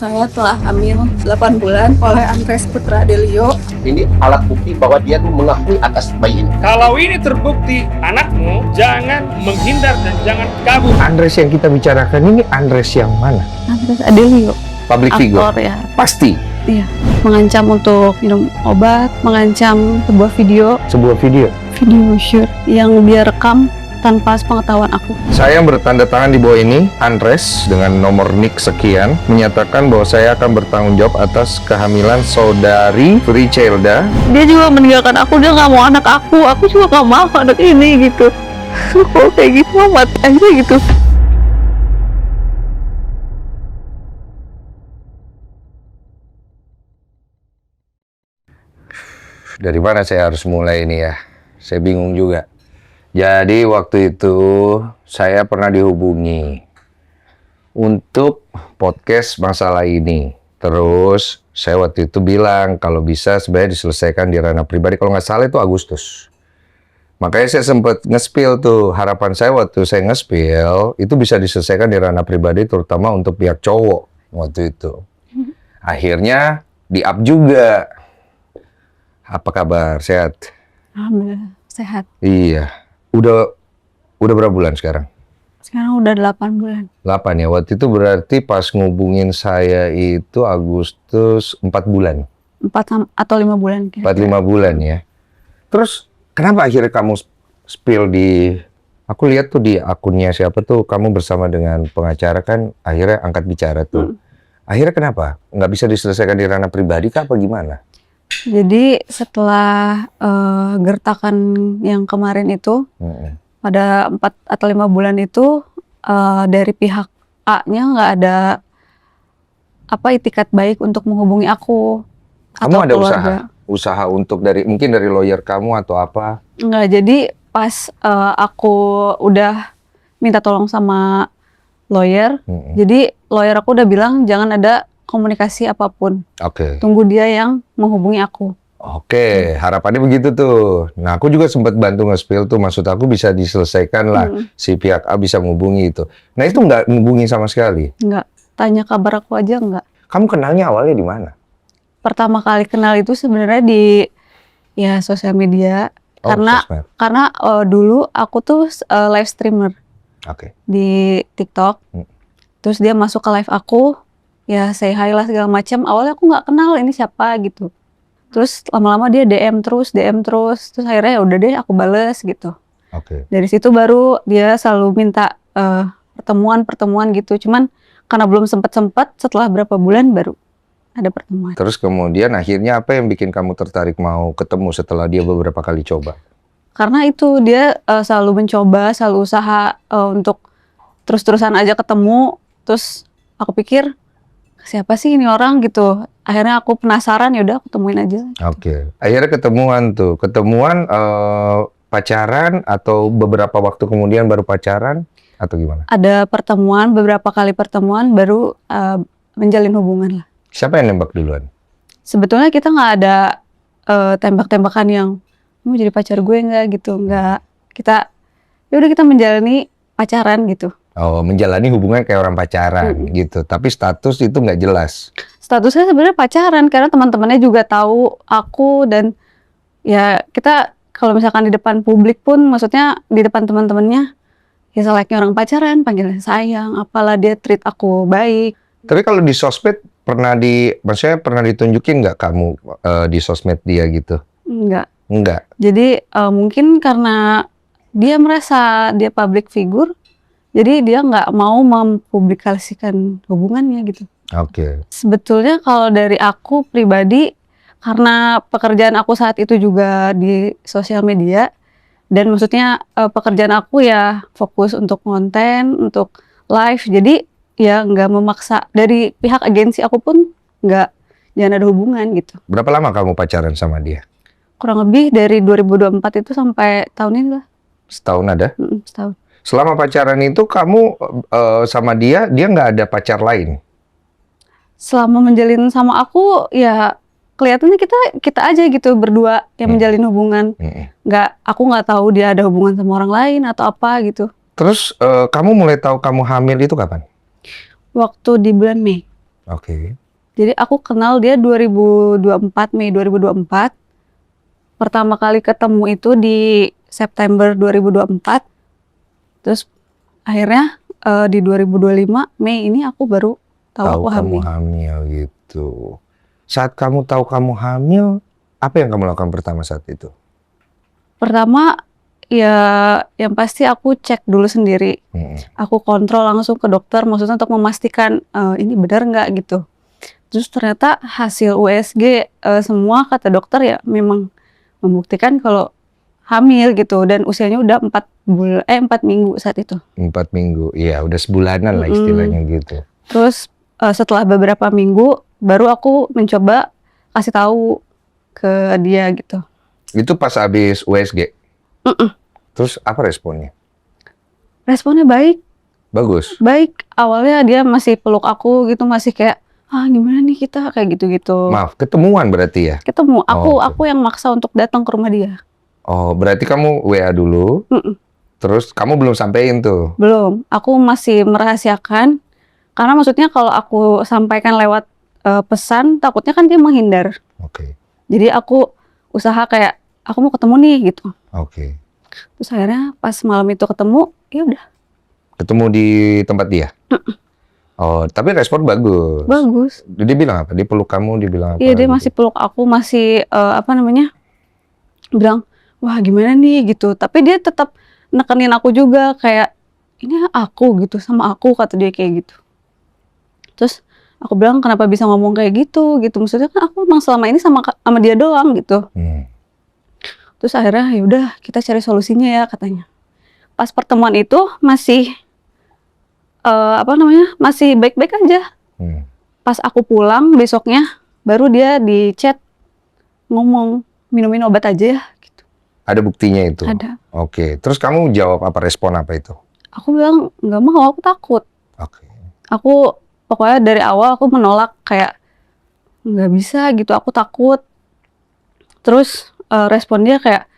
Saya telah hamil 8 bulan oleh Andres Putra Delio. Ini alat bukti bahwa dia tuh mengakui atas bayi ini. Kalau ini terbukti anakmu, jangan menghindar dan jangan kabur. Andres yang kita bicarakan ini Andres yang mana? Andres Adelio, Public figure? aktor ya. Pasti. Iya, mengancam untuk minum obat, mengancam sebuah Sebuah video. video shoot yang dia rekam tanpa sepengetahuan aku. Saya yang bertanda tangan di bawah ini, Andres, dengan nomor NIK sekian, menyatakan bahwa saya akan bertanggung jawab atas kehamilan saudari Richelda. Dia juga meninggalkan aku, dia nggak mau anak aku juga nggak mau anak ini gitu. Kalau kayak gitu mati aja gitu. Dari mana saya harus mulai ini ya? Saya bingung juga. Jadi waktu itu saya pernah dihubungi untuk podcast masalah ini. Terus saya waktu itu bilang kalau bisa sebenarnya diselesaikan di ranah pribadi. Kalau nggak salah itu Agustus. Makanya saya sempat nge-spill tuh. Harapan saya waktu saya nge-spill itu bisa diselesaikan di ranah pribadi terutama untuk pihak cowok waktu itu. Akhirnya di-up juga. Apa kabar? Sehat? Alhamdulillah sehat. Iya. Udah berapa bulan sekarang? Sekarang udah 8 bulan. 8 ya. Waktu itu berarti pas ngubungin saya itu Agustus 4 bulan. 4 atau 5 bulan kira-kira. 4-5 bulan ya. Terus kenapa akhirnya kamu spill di... Aku lihat tuh di akunnya siapa tuh kamu bersama dengan pengacara kan akhirnya angkat bicara tuh. Akhirnya kenapa? Nggak bisa diselesaikan di ranah pribadi kah apa gimana? Jadi setelah gertakan yang kemarin itu, pada 4 atau 5 bulan itu dari pihak A-nya nggak ada itikat baik untuk menghubungi aku. Kamu atau ada keluarga. usaha untuk mungkin dari lawyer kamu atau apa? Nggak, jadi pas aku udah minta tolong sama lawyer, jadi lawyer aku udah bilang jangan ada komunikasi apapun. Oke. Tunggu dia yang menghubungi aku. Oke, harapannya begitu tuh. Nah, aku juga sempat bantu nge-spill tuh. Maksud aku bisa diselesaikan lah. Si pihak A bisa menghubungi itu. Nah, itu nggak menghubungi sama sekali? Nggak. Tanya kabar aku aja nggak. Kamu kenalnya awalnya di mana? Pertama kali kenal itu sebenarnya di sosial media. Oh, karena sosmed. dulu aku tuh live streamer Oke. di TikTok. Terus dia masuk ke live aku. Ya say hi lah segala macam. Awalnya aku nggak kenal ini siapa gitu. Terus lama-lama dia DM terus. Terus akhirnya ya udah deh aku bales gitu. Oke. Dari situ baru dia selalu minta pertemuan gitu. Cuman karena belum sempet setelah berapa bulan baru ada pertemuan. Terus kemudian akhirnya apa yang bikin kamu tertarik mau ketemu setelah dia beberapa kali coba? Karena itu dia selalu mencoba, selalu usaha untuk terus-terusan aja ketemu. Terus aku pikir siapa sih ini orang gitu. Akhirnya aku penasaran, ya udah aku temuin aja. Oke. Akhirnya ketemuan tuh. Ketemuan pacaran atau beberapa waktu kemudian baru pacaran atau gimana? Ada pertemuan, beberapa kali pertemuan baru menjalin hubungan lah. Siapa yang nembak duluan? Sebetulnya kita nggak ada tembak-tembakan yang mau jadi pacar gue nggak gitu. Nggak. Ya udah kita menjalani pacaran gitu. Oh, menjalani hubungan kayak orang pacaran gitu. Tapi status itu nggak jelas. Statusnya sebenarnya pacaran karena teman-temannya juga tahu aku dan ya kita kalau misalkan di depan publik pun maksudnya di depan teman-temannya ya selayaknya orang pacaran, panggilnya sayang, apalah dia treat aku baik. Tapi kalau di sosmed maksudnya pernah ditunjukin nggak kamu di sosmed dia gitu? Enggak. Enggak. Jadi mungkin karena dia merasa dia public figure, jadi dia nggak mau mempublikasikan hubungannya gitu. Oke. Sebetulnya kalau dari aku pribadi, karena pekerjaan aku saat itu juga di sosial media, dan maksudnya pekerjaan aku ya fokus untuk konten, untuk live, jadi ya nggak memaksa. Dari pihak agensi aku pun jangan ada hubungan gitu. Berapa lama kamu pacaran sama dia? Kurang lebih dari 2024 itu sampai tahun ini lah. Setahun ada? Setahun. Selama pacaran itu kamu sama dia nggak ada pacar lain? Selama menjalin sama aku ya kelihatannya kita aja gitu berdua yang menjalin hubungan. Aku nggak tahu dia ada hubungan sama orang lain atau apa gitu. Terus kamu mulai tahu kamu hamil itu kapan? Waktu di bulan Mei. Oke. Jadi aku kenal dia 2024, Mei 2024. Pertama kali ketemu itu di September 2024. Terus akhirnya di 2025 Mei ini aku baru tahu aku Kamu hamil. hamil gitu. Saat kamu tahu kamu hamil, apa yang kamu lakukan pertama saat itu? Pertama ya yang pasti aku cek dulu sendiri. Aku kontrol langsung ke dokter, maksudnya untuk memastikan ini benar nggak gitu. Terus ternyata hasil USG semua kata dokter ya memang membuktikan kalau hamil gitu, dan usianya udah 4 minggu saat itu. 4 minggu, iya udah sebulanan lah istilahnya gitu. Terus setelah beberapa minggu baru aku mencoba kasih tahu ke dia gitu. Itu pas habis USG. Mm-mm. Terus apa responnya? Responnya baik. Bagus. Baik, awalnya dia masih peluk aku gitu, masih kayak gimana nih kita kayak gitu-gitu. Maaf, ketemuan berarti ya? Ketemu, Oh, oke. aku yang maksa untuk datang ke rumah dia. Oh, berarti kamu WA dulu, Mm-mm. terus kamu belum sampein tuh? Belum, aku masih merahasiakan karena maksudnya kalau aku sampaikan lewat pesan takutnya kan dia menghindar. Oke, Jadi aku usaha kayak aku mau ketemu nih gitu. oke. Terus akhirnya pas malam itu ketemu, ya udah Ketemu di tempat dia? Oh, tapi respon bagus. bagus. Dia bilang apa? Dia peluk kamu, dia bilang apa? Iya, dia gitu? masih peluk aku, masih bilang, wah gimana nih gitu. Tapi dia tetap nekenin aku juga kayak ini aku gitu, sama aku, kata dia kayak gitu. Terus aku bilang kenapa bisa ngomong kayak gitu. Maksudnya kan aku emang selama ini sama dia doang gitu. Terus akhirnya ya udah kita cari solusinya ya katanya. Pas pertemuan itu masih masih baik-baik aja. Pas aku pulang besoknya baru dia di chat ngomong minumin obat aja ya gitu. Ada buktinya itu? Ada. Oke, terus kamu jawab apa, respon apa itu? Aku bilang nggak mau, aku takut. Oke. Aku pokoknya dari awal aku menolak kayak nggak bisa gitu, aku takut. Terus respon dia kayak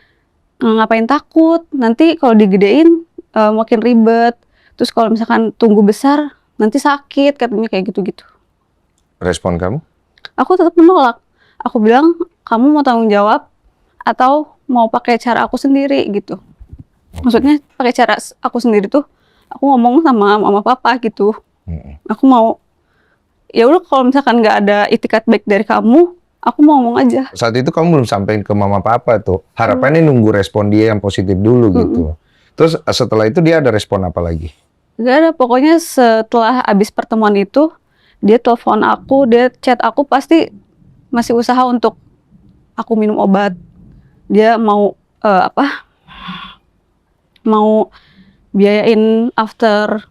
ngapain takut, nanti kalau digedein makin ribet. Terus kalau misalkan tunggu besar nanti sakit, katanya kayak gitu-gitu. Respon kamu? Aku tetap menolak. Aku bilang kamu mau tanggung jawab atau mau pakai cara aku sendiri gitu. Maksudnya pakai cara aku sendiri tuh aku ngomong sama mama papa gitu. Aku mau ya udah kalau misalkan nggak ada itikat baik dari kamu, aku mau ngomong aja. Saat itu kamu belum sampein ke mama papa tuh. Harapannya nunggu respon dia yang positif dulu gitu. Terus setelah itu dia ada respon apa lagi? Gak ada, pokoknya setelah abis pertemuan itu dia telepon aku, dia chat aku, pasti masih usaha untuk aku minum obat. Dia mau mau biayain after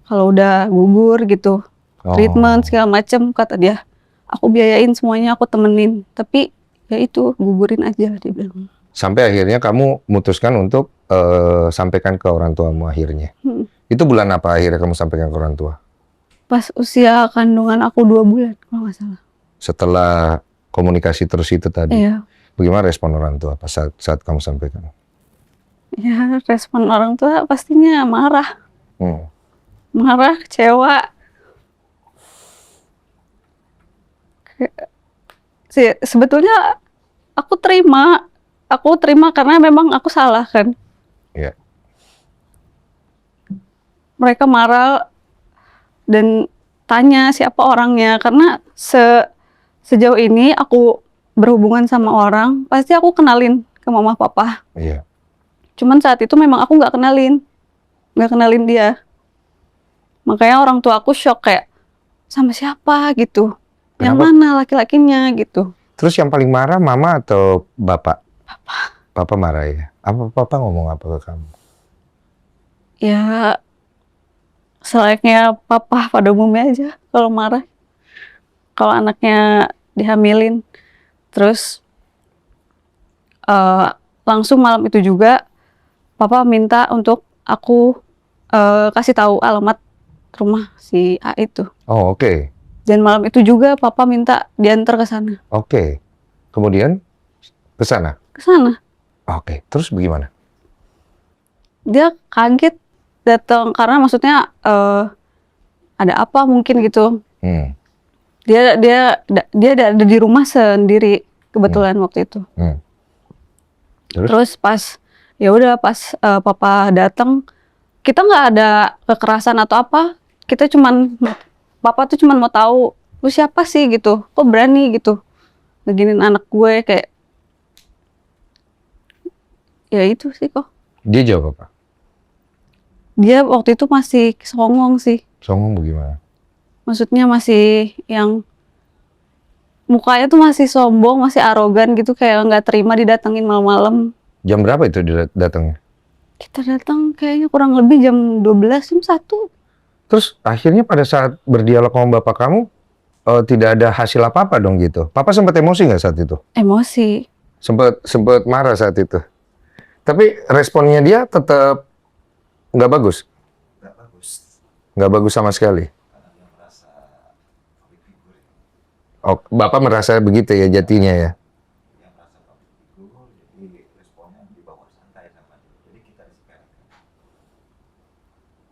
kalau udah gugur gitu, treatment segala macem, kata dia. Aku biayain semuanya, aku temenin. Tapi ya itu gugurin aja, dia bilang. Sampai akhirnya kamu memutuskan untuk sampaikan ke orang tuamu akhirnya. Itu bulan apa akhirnya kamu sampaikan ke orang tua? Pas usia kandungan aku 2 bulan kalau nggak salah. Setelah komunikasi terus itu tadi. Iya. Bagaimana respon orang tua pas saat kamu sampaikan? Ya respon orang tua pastinya marah. Marah, kecewa. Sebetulnya aku terima karena memang aku salah kan. Iya. Mereka marah dan tanya siapa orangnya, karena sejauh ini aku berhubungan sama orang pasti aku kenalin ke mama papa. Iya. Cuman saat itu memang aku nggak kenalin dia. Makanya orang tua aku shock kayak sama siapa gitu. Kenapa? Yang mana laki-lakinya gitu. Terus yang paling marah mama atau bapak? Papa marah ya? Apa papa ngomong apa ke kamu? Ya selayaknya papa pada umumnya aja kalau marah. Kalau anaknya dihamilin. Terus langsung malam itu juga papa minta untuk aku kasih tahu alamat rumah si A itu. Oh, oke. Dan malam itu juga papa minta diantar ke sana. Oke. Kemudian ke sana? Ke sana. Oke. Terus bagaimana? Dia kaget datang karena maksudnya ada apa mungkin gitu. Dia ada di rumah sendiri kebetulan waktu itu. Terus pas papa datang, kita nggak ada kekerasan atau apa. Papa tuh cuman mau tahu lu siapa sih gitu, kok berani gitu ngeginin anak gue, kayak ya itu sih kok. Dia jawab apa? Dia waktu itu masih songong sih. Songong bagaimana? Maksudnya masih yang mukanya tuh masih sombong, masih arogan gitu, kayak nggak terima didatengin malam-malam. Jam berapa itu dia datangnya? Kita datang kayaknya kurang lebih jam 12, jam 1. Terus akhirnya pada saat berdialog sama bapak kamu, tidak ada hasil apa-apa dong gitu. Papa sempat emosi nggak saat itu? Emosi. Sempat marah saat itu. Tapi responnya dia tetap nggak bagus? Nggak bagus sama sekali? Oh, Bapak merasa begitu ya jatinya ya?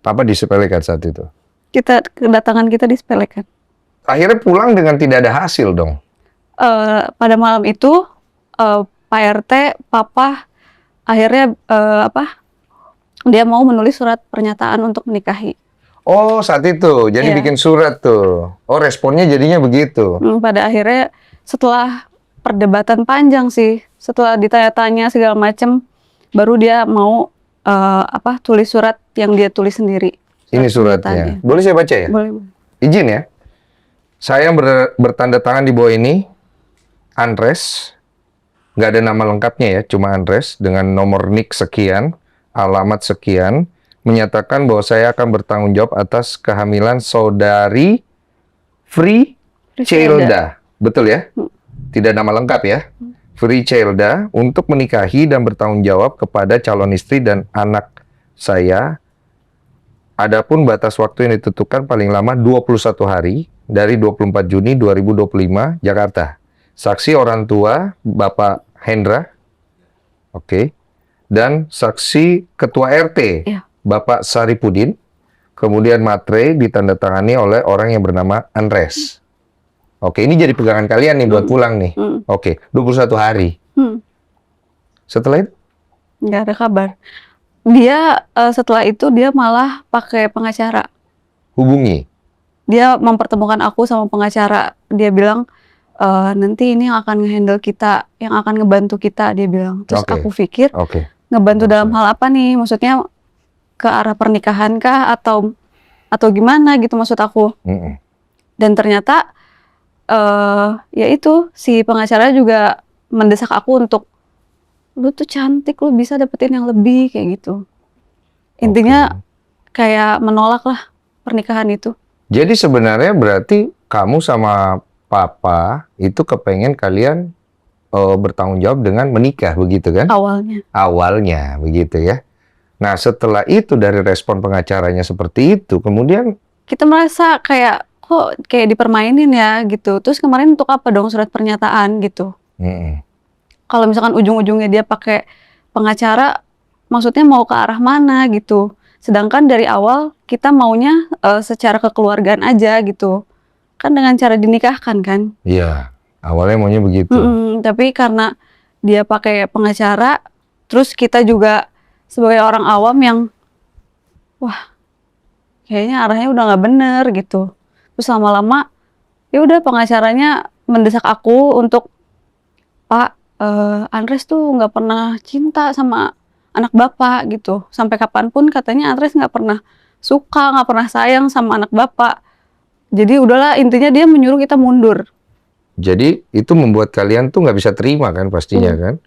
Papa disepelekan saat itu? Kedatangan kita disepelekan. Akhirnya pulang dengan tidak ada hasil dong? Pada malam itu, Pak RT, Papa, akhirnya dia mau menulis surat pernyataan untuk menikahi. Oh, saat itu. Jadi bikin surat tuh. Oh, responnya jadinya begitu. Pada akhirnya setelah perdebatan panjang sih, setelah ditanya-tanya segala macam, baru dia mau tulis surat yang dia tulis sendiri. Ini suratnya. Boleh saya baca ya? Boleh. Izin ya. Saya bertanda tangan di bawah ini, Andres. Nggak ada nama lengkapnya ya, cuma Andres dengan nomor NIK sekian, alamat sekian, menyatakan bahwa saya akan bertanggung jawab atas kehamilan saudari Free Chelda. Betul ya? Tidak nama lengkap ya? Free Chelda untuk menikahi dan bertanggung jawab kepada calon istri dan anak saya. Adapun batas waktu yang ditentukan paling lama 21 hari dari 24 Juni 2025 Jakarta. Saksi orang tua Bapak Hendra. Oke. Dan saksi ketua RT. Iya. Bapak Saripudin, kemudian materai ditandatangani oleh orang yang bernama Andres. Oke, ini jadi pegangan kalian nih buat pulang nih. Oke, 21 hari. Setelah itu? Nggak ada kabar. Dia setelah itu dia malah pakai pengacara. Hubungi? Dia mempertemukan aku sama pengacara. Dia bilang, nanti ini yang akan nge-handle kita, yang akan ngebantu kita, dia bilang. Terus aku pikir, ngebantu dalam hal apa nih? Maksudnya ke arah pernikahan kah atau gimana gitu maksud aku. Dan ternyata ya itu si pengacara juga mendesak aku untuk, lu tuh cantik, lu bisa dapetin yang lebih kayak gitu. Intinya kayak menolak lah pernikahan itu. Jadi sebenarnya berarti kamu sama papa itu kepengen kalian bertanggung jawab dengan menikah begitu kan? Awalnya begitu ya. Nah, setelah itu dari respon pengacaranya seperti itu, kemudian kita merasa kayak kok kayak dipermainin ya gitu. Terus kemarin untuk apa dong surat pernyataan gitu? Kalau misalkan ujung-ujungnya dia pakai pengacara, maksudnya mau ke arah mana gitu? Sedangkan dari awal kita maunya secara kekeluargaan aja gitu, kan dengan cara dinikahkan kan? Iya, awalnya maunya begitu. Tapi karena dia pakai pengacara, terus kita juga sebagai orang awam yang, wah, kayaknya arahnya udah nggak bener gitu. Terus lama-lama, ya udah pengacaranya mendesak aku untuk, Pak, Andres tuh nggak pernah cinta sama anak bapak gitu. Sampai kapanpun katanya Andres nggak pernah suka, nggak pernah sayang sama anak bapak. Jadi udahlah, intinya dia menyuruh kita mundur. Jadi itu membuat kalian tuh nggak bisa terima kan pastinya kan?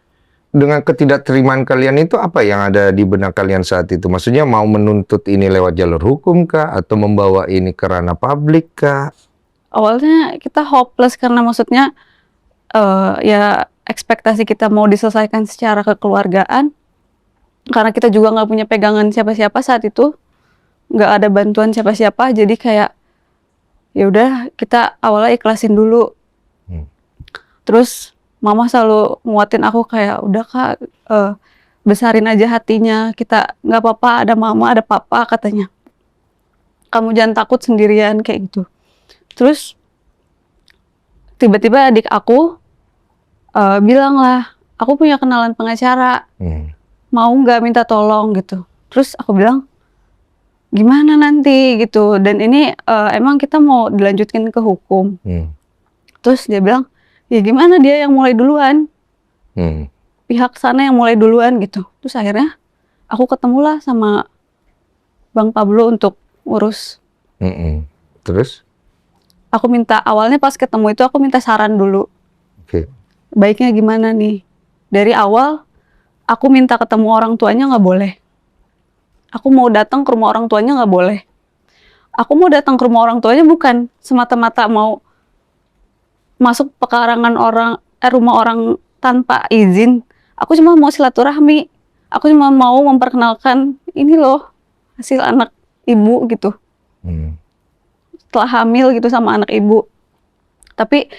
Dengan ketidakterimaan kalian itu apa yang ada di benak kalian saat itu? Maksudnya mau menuntut ini lewat jalur hukum kah? Atau membawa ini ke ranah publik kah? Awalnya kita hopeless karena maksudnya ya ekspektasi kita mau diselesaikan secara kekeluargaan. Karena kita juga nggak punya pegangan siapa-siapa saat itu. Nggak ada bantuan siapa-siapa, jadi kayak ya udah kita awalnya ikhlasin dulu. Terus Mama selalu nguatin aku kayak, udah Kak, besarin aja hatinya, kita nggak apa-apa, ada Mama, ada Papa katanya. Kamu jangan takut sendirian kayak gitu. Terus tiba-tiba adik aku bilang lah, aku punya kenalan pengacara, mau nggak minta tolong gitu. Terus aku bilang, gimana nanti gitu, dan ini emang kita mau dilanjutkan ke hukum. Terus dia bilang, ya gimana, dia yang mulai duluan, pihak sana yang mulai duluan gitu. Terus akhirnya aku ketemulah sama Bang Pablo untuk urus. Terus? Aku minta, awalnya pas ketemu itu aku minta saran dulu. Baiknya gimana nih? Dari awal aku minta ketemu orang tuanya nggak boleh. Aku mau datang ke rumah orang tuanya nggak boleh. Aku mau datang ke rumah orang tuanya bukan semata-mata mau masuk pekarangan rumah orang tanpa izin. Aku cuma mau silaturahmi. Aku cuma mau memperkenalkan ini loh hasil anak ibu gitu. Setelah hamil gitu sama anak ibu. Tapi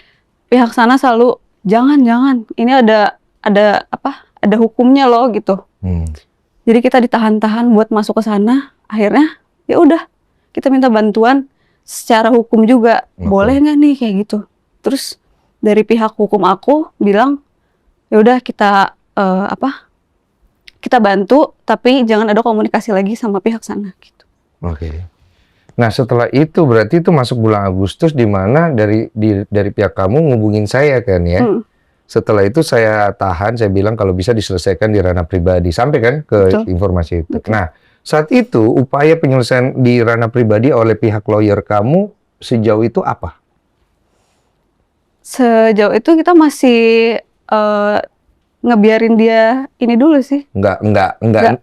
pihak sana selalu jangan. Ini ada hukumnya loh gitu. Jadi kita ditahan-tahan buat masuk ke sana. Akhirnya ya udah kita minta bantuan secara hukum juga. Boleh nggak nih kayak gitu? Terus dari pihak hukum aku bilang ya udah kita kita bantu, tapi jangan ada komunikasi lagi sama pihak sana gitu. Nah setelah itu berarti itu masuk bulan Agustus di mana dari pihak kamu ngubungin saya kan ya. Setelah itu saya tahan, saya bilang kalau bisa diselesaikan di ranah pribadi. Sampai kan ke informasi itu. Nah, saat itu upaya penyelesaian di ranah pribadi oleh pihak lawyer kamu sejauh itu apa? Sejauh itu kita masih ngebiarin dia ini dulu sih. Nggak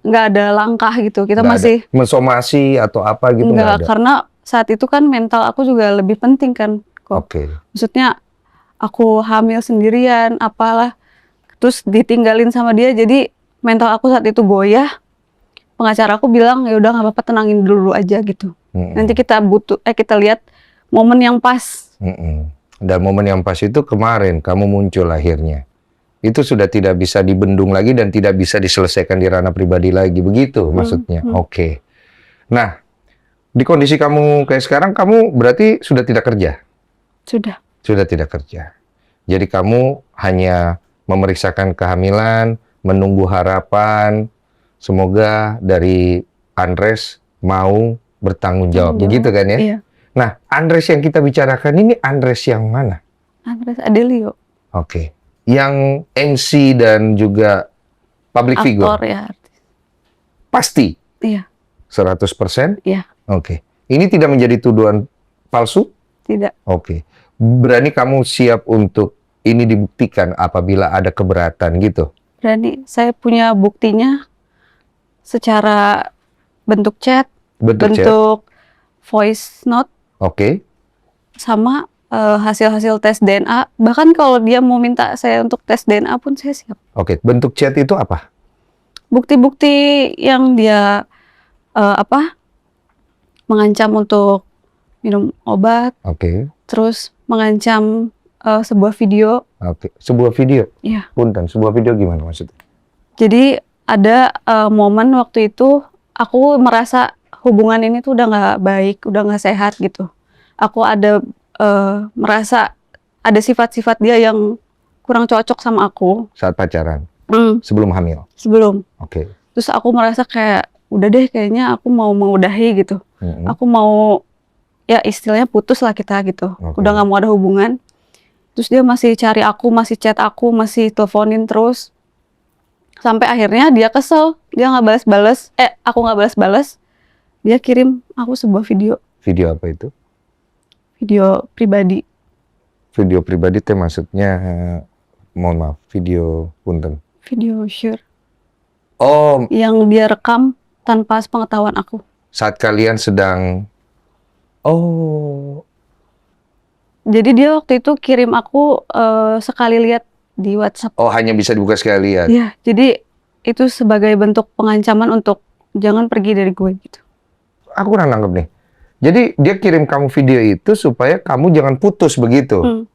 ada langkah gitu. Kita masih mensomasi atau apa gitu nggak ada. Karena saat itu kan mental aku juga lebih penting kan kok. Maksudnya aku hamil sendirian, apalah, terus ditinggalin sama dia, jadi mental aku saat itu goyah. Pengacara aku bilang ya udah nggak apa-apa, tenangin dulu aja gitu. Nanti kita kita lihat momen yang pas. Dan momen yang pas itu kemarin kamu muncul akhirnya. Itu sudah tidak bisa dibendung lagi dan tidak bisa diselesaikan di ranah pribadi lagi, begitu maksudnya. Nah, di kondisi kamu kayak sekarang, kamu berarti sudah tidak kerja? Sudah tidak kerja. Jadi kamu hanya memeriksakan kehamilan, menunggu harapan, semoga dari Andres mau bertanggung jawab. Begitu kan ya? Iya. Nah, Andres yang kita bicarakan ini Andres yang mana? Andres Adelio. Yang MC dan juga public figure? Aktor ya. Pasti? Iya. 100%? Iya. Ini tidak menjadi tuduhan palsu? Tidak. Berani kamu siap untuk ini dibuktikan apabila ada keberatan gitu? Berani. Saya punya buktinya secara bentuk chat, bentuk voice note, sama hasil-hasil tes DNA. Bahkan kalau dia mau minta saya untuk tes DNA pun saya siap. Bentuk chat itu apa? Bukti-bukti yang dia mengancam untuk minum obat. Terus mengancam sebuah video. Sebuah video? Iya. Punten, sebuah video gimana maksudnya? Jadi ada momen waktu itu aku merasa hubungan ini tuh udah nggak baik, udah nggak sehat gitu. Aku ada merasa ada sifat-sifat dia yang kurang cocok sama aku. Saat pacaran? Sebelum hamil? Sebelum. Terus aku merasa kayak udah deh kayaknya aku mau mengudahi gitu. Aku mau ya istilahnya putus lah kita gitu. Udah nggak mau ada hubungan. Terus dia masih cari aku, masih chat aku, masih teleponin terus. Sampai akhirnya dia kesel, dia nggak balas-balas. Aku nggak balas-balas. Dia kirim aku sebuah video. Video apa itu? Video pribadi. Video pribadi teh maksudnya, mohon maaf, video punten. Video share. Yang dia rekam tanpa sepengetahuan aku. Saat kalian sedang Jadi dia waktu itu kirim aku sekali lihat di WhatsApp. Hanya bisa dibuka sekali lihat? Iya, jadi itu sebagai bentuk pengancaman untuk jangan pergi dari gue gitu. Aku kurang nangkep nih. Jadi dia kirim kamu video itu supaya kamu jangan putus begitu?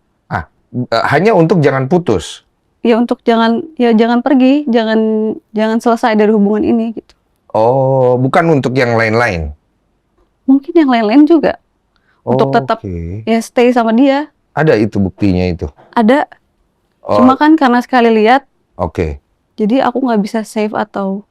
Hanya untuk jangan putus? Ya untuk jangan pergi, jangan selesai dari hubungan ini gitu. Bukan untuk yang lain-lain? Mungkin yang lain-lain juga. Untuk tetap ya stay sama dia. Ada itu buktinya itu. Ada, Oh, cuma kan karena sekali lihat, oke. jadi aku nggak bisa save atau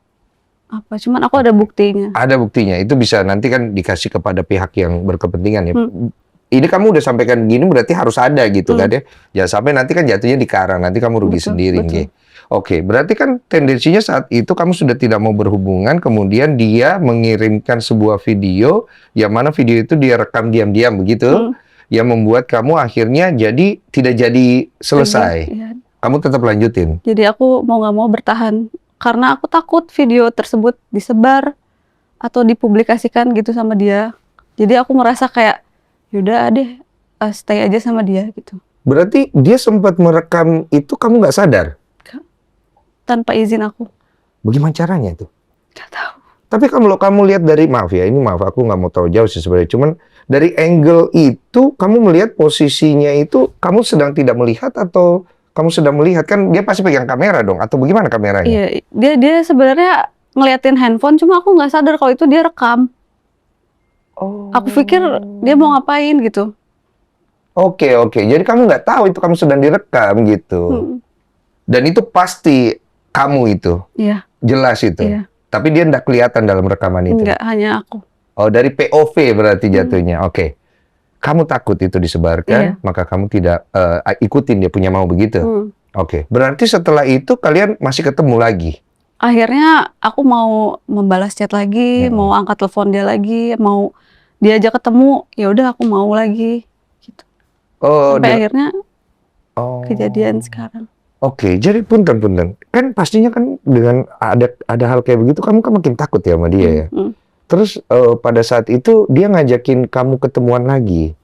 apa. Cuman aku ada buktinya. Ada buktinya. Itu bisa nanti kan dikasih kepada pihak yang berkepentingan ya. Hmm. Ini kamu udah sampaikan gini berarti harus ada gitu kan ya. Jangan sampai nanti kan jatuhnya di karang. Nanti kamu rugi Betul, sendiri. betul. Nge. Oke, berarti kan tendensinya saat itu kamu sudah tidak mau berhubungan. Kemudian dia mengirimkan sebuah video. Yang mana video itu dia rekam diam-diam begitu. Yang membuat kamu akhirnya jadi tidak jadi selesai. Iya. Kamu tetap lanjutin. Jadi aku mau nggak mau bertahan karena aku takut video tersebut disebar atau dipublikasikan gitu sama dia. Jadi aku merasa kayak yaudah deh, stay aja sama dia gitu. Berarti dia sempat merekam itu kamu nggak sadar? Tanpa izin aku. Bagaimana caranya itu? Gak tahu. Tapi kalau kamu lihat dari, maaf ya, ini maaf aku nggak mau terlalu jauh sih sebenarnya. Cuman dari angle itu kamu melihat posisinya itu kamu sedang tidak melihat atau kamu sedang melihat, kan dia pasti pegang kamera dong atau bagaimana kameranya? Iya, dia sebenarnya ngeliatin handphone, cuma aku nggak sadar kalau itu dia rekam. Oh. Aku pikir dia mau ngapain gitu. Oke. Jadi kamu nggak tahu itu kamu sedang direkam gitu. Dan itu pasti kamu itu. Iya. Jelas itu. Iya. Tapi dia nggak kelihatan dalam rekaman itu. Enggak, hanya aku. Oh, dari POV berarti jatuhnya. Oke. Kamu takut itu disebarkan, Iya. maka kamu tidak ikutin dia punya mau begitu. Oke. Berarti setelah itu kalian masih ketemu lagi. Akhirnya aku mau membalas chat lagi, mau angkat telepon dia lagi, mau diajak ketemu, ya udah aku mau lagi gitu. Oh, Sampai akhirnya oh. kejadian sekarang. Oke, jadi punten. Kan pastinya kan dengan ada hal kayak begitu kamu kan makin takut ya sama dia ya. Terus pada saat itu dia ngajakin kamu ketemuan lagi.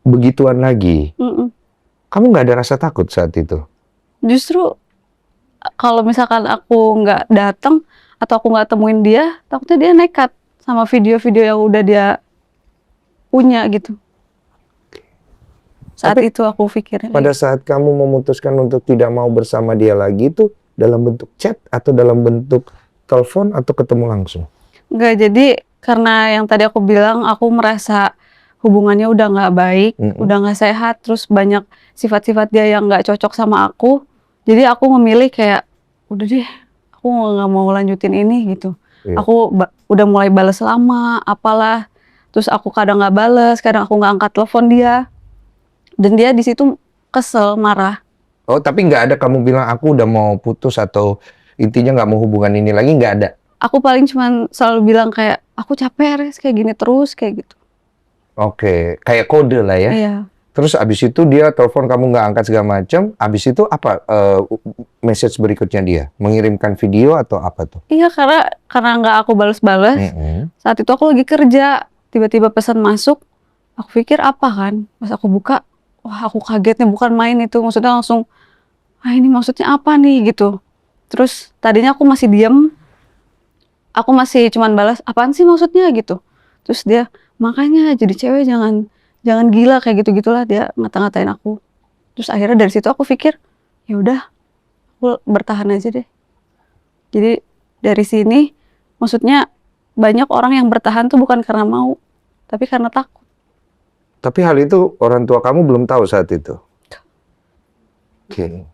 Begituan lagi. Kamu nggak ada rasa takut saat itu? Justru kalau misalkan aku nggak datang atau aku nggak temuin dia, takutnya dia nekat sama video-video yang udah dia punya gitu. Saat Tapi itu aku pikirnya. Pada saat kamu memutuskan untuk tidak mau bersama dia lagi itu dalam bentuk chat atau dalam bentuk telepon atau ketemu langsung? Nggak, jadi karena yang tadi aku bilang aku merasa hubungannya udah nggak baik, udah nggak sehat, terus banyak sifat-sifat dia yang nggak cocok sama aku. Jadi aku memilih kayak udah deh, aku nggak mau lanjutin ini gitu. Iya. Aku udah mulai bales lama, apalah. Terus aku kadang nggak bales, kadang aku nggak angkat telepon dia. Dan dia di situ kesel, marah. Oh, tapi nggak ada kamu bilang aku udah mau putus atau intinya nggak mau hubungan ini lagi, nggak ada? Aku paling cuman selalu bilang kayak aku capek Res, kayak gini terus kayak gitu. Oke, kayak kode lah ya. Iya. Terus abis itu dia telepon kamu nggak angkat segala macam. Abis itu apa message berikutnya dia? Mengirimkan video atau apa tuh? Iya, karena nggak aku bales-bales. Saat itu aku lagi kerja, tiba-tiba pesan masuk. Aku pikir apa kan? Pas aku buka, wah aku kagetnya bukan main itu. Maksudnya langsung, ini maksudnya apa nih gitu. Terus tadinya aku masih diem. Aku masih cuman balas, apaan sih maksudnya gitu. Terus dia, makanya jadi cewek jangan gila kayak gitu-gitulah, dia ngata-ngatain aku. Terus akhirnya dari situ aku pikir, ya udah, aku bertahan aja deh. Jadi dari sini, maksudnya banyak orang yang bertahan tuh bukan karena mau, tapi karena takut. Tapi hal itu orang tua kamu belum tahu saat itu? Oke.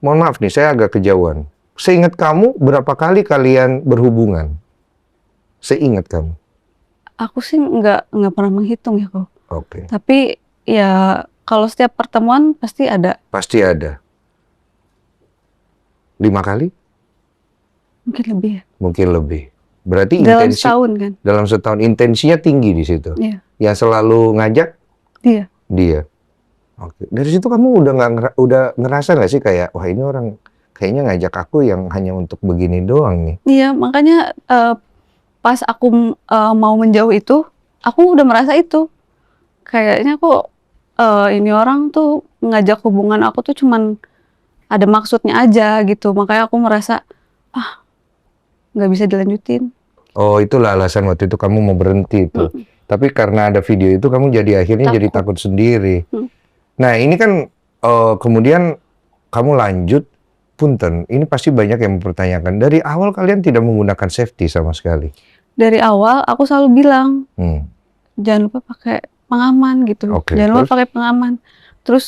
Mohon maaf nih, saya agak kejauhan. Seingat kamu, berapa kali kalian berhubungan? Seingat kamu? Aku sih nggak pernah menghitung ya kok. Oke. Tapi ya kalau setiap pertemuan pasti ada. Pasti ada. 5 kali? Mungkin lebih ya. Mungkin lebih. Berarti Dalam intensi setahun kan? dalam setahun intensinya tinggi di situ. Iya. Yang selalu ngajak dia. Oke. Dari situ kamu udah ngerasa nggak sih kayak wah ini orang kayaknya ngajak aku yang hanya untuk begini doang nih. Iya, makanya pas aku mau menjauh itu, aku udah merasa itu. Kayaknya kok ini orang tuh ngajak hubungan aku tuh cuman ada maksudnya aja gitu. Makanya aku merasa, nggak bisa dilanjutin. Oh, itulah alasan waktu itu kamu mau berhenti itu. Tapi karena ada video itu kamu jadi akhirnya jadi takut sendiri. Nah, ini kan kemudian kamu lanjut. Punten, ini pasti banyak yang mempertanyakan. Dari awal kalian tidak menggunakan safety sama sekali? Dari awal aku selalu bilang, jangan lupa pakai pengaman gitu. Oke, Jangan lupa terus? pakai pengaman. Terus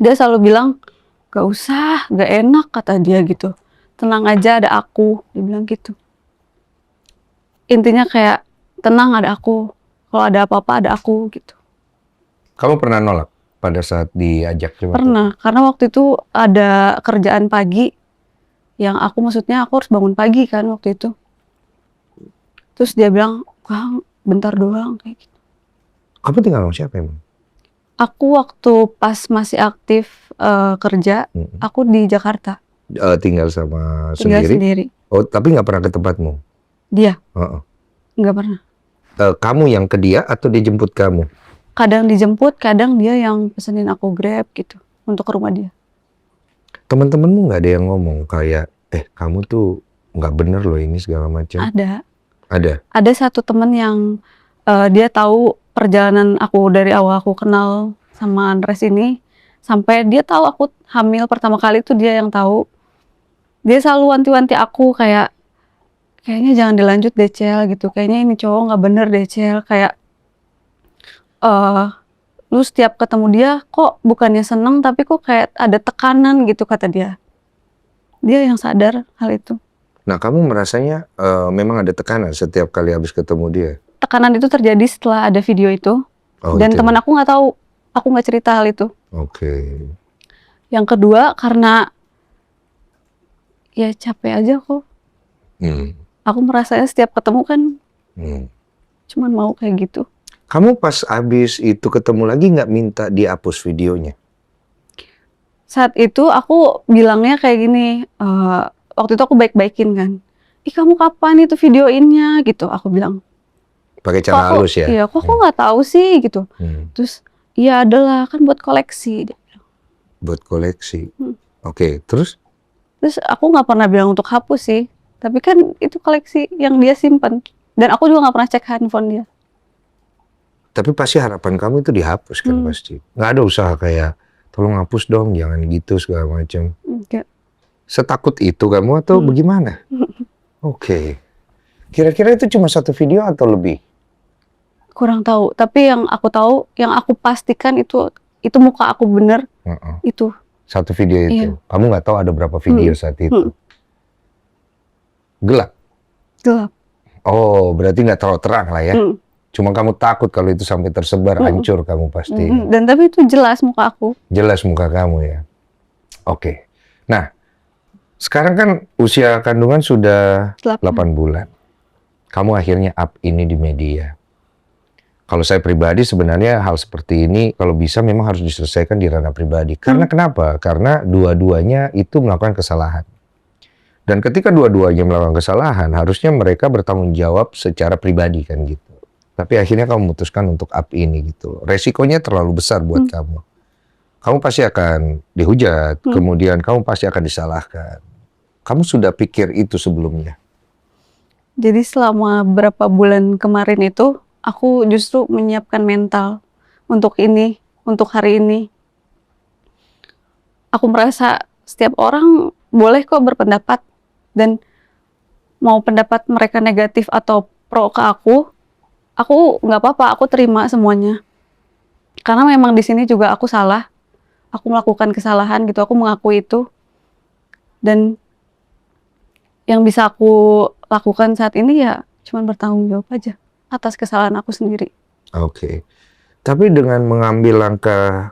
dia selalu bilang, gak usah, gak enak kata dia gitu. Tenang aja ada aku, dia bilang gitu. Intinya kayak tenang ada aku, kalau ada apa-apa ada aku gitu. Kamu pernah nolak pada saat diajak coba? Pernah, karena waktu itu ada kerjaan pagi yang maksudnya aku harus bangun pagi kan waktu itu. Terus dia bilang, Kang, bentar doang kayak gitu. Kamu tinggal sama siapa emang? Aku waktu pas masih aktif kerja, aku di Jakarta, Tinggal sama tinggal sendiri? sendiri. Oh, tapi nggak pernah ke tempatmu? Dia Heeh. nggak pernah. Kamu yang ke dia atau dia jemput kamu? Kadang dijemput, kadang dia yang pesenin aku Grab gitu untuk ke rumah dia. Teman-temanmu nggak ada yang ngomong kayak, kamu tuh nggak bener loh ini segala macam? Ada. Ada? Ada satu temen yang dia tahu perjalanan aku dari awal aku kenal sama Andres ini, sampai dia tahu aku hamil pertama kali itu dia yang tahu. Dia selalu wanti-wanti aku kayak, kayaknya jangan dilanjut deh Cel gitu, kayaknya ini cowok nggak bener deh Cel, kayak lu setiap ketemu dia kok bukannya seneng tapi kok kayak ada tekanan gitu kata dia. Dia yang sadar hal itu. Nah, kamu merasanya memang ada tekanan setiap kali habis ketemu dia? Tekanan itu terjadi setelah ada video itu, Oh, dan itu. teman aku nggak tahu, aku nggak cerita hal itu. Oke. Yang kedua karena ya capek aja kok. Hmm. Aku merasanya setiap ketemu kan Hmm. cuman mau kayak gitu. Kamu pas habis itu ketemu lagi nggak minta dihapus videonya? Saat itu aku bilangnya kayak gini, waktu itu aku baik-baikin kan. Ih kamu kapan itu videoinnya gitu, aku bilang. Pakai Kok cara aku, halus ya? iya kok aku nggak tahu sih gitu. Hmm. Terus iya adalah kan buat koleksi. Dia bilang. Buat koleksi. Oke, terus? Terus aku nggak pernah bilang untuk hapus sih. Tapi kan itu koleksi yang dia simpan. Dan aku juga nggak pernah cek handphone dia. Tapi pasti harapan kamu itu dihapus kan pasti. Nggak ada usaha kayak, tolong hapus dong, jangan gitu segala macam. Enggak. Setakut itu kamu atau bagaimana? Oke. Kira-kira itu cuma satu video atau lebih? Kurang tahu. Tapi yang aku tahu, yang aku pastikan itu muka aku bener. Itu. Satu video itu. Iya. Kamu nggak tahu ada berapa video saat itu. Gelap? Gelap. Oh, berarti nggak terlalu terang lah ya. Cuma kamu takut kalau itu sampai tersebar, hancur kamu pasti. Dan tapi itu jelas muka aku. Jelas muka kamu ya. Oke. Nah, sekarang kan usia kandungan sudah 8 bulan. Kamu akhirnya up ini di media. Kalau saya pribadi sebenarnya hal seperti ini kalau bisa memang harus diselesaikan di ranah pribadi. Karena kenapa? Karena dua-duanya itu melakukan kesalahan. Dan ketika dua-duanya melakukan kesalahan, harusnya mereka bertanggung jawab secara pribadi kan gitu. Tapi akhirnya kamu memutuskan untuk up ini gitu. Resikonya terlalu besar buat kamu. Kamu pasti akan dihujat, kemudian kamu pasti akan disalahkan. Kamu sudah pikir itu sebelumnya? Jadi selama berapa bulan kemarin itu, aku justru menyiapkan mental untuk ini, untuk hari ini. Aku merasa setiap orang boleh kok berpendapat, dan mau pendapat mereka negatif atau pro ke aku nggak apa-apa, aku terima semuanya. Karena memang di sini juga aku salah, aku melakukan kesalahan gitu, aku mengakui itu. Dan yang bisa aku lakukan saat ini ya cuman bertanggung jawab aja atas kesalahan aku sendiri. Oke. Tapi dengan mengambil langkah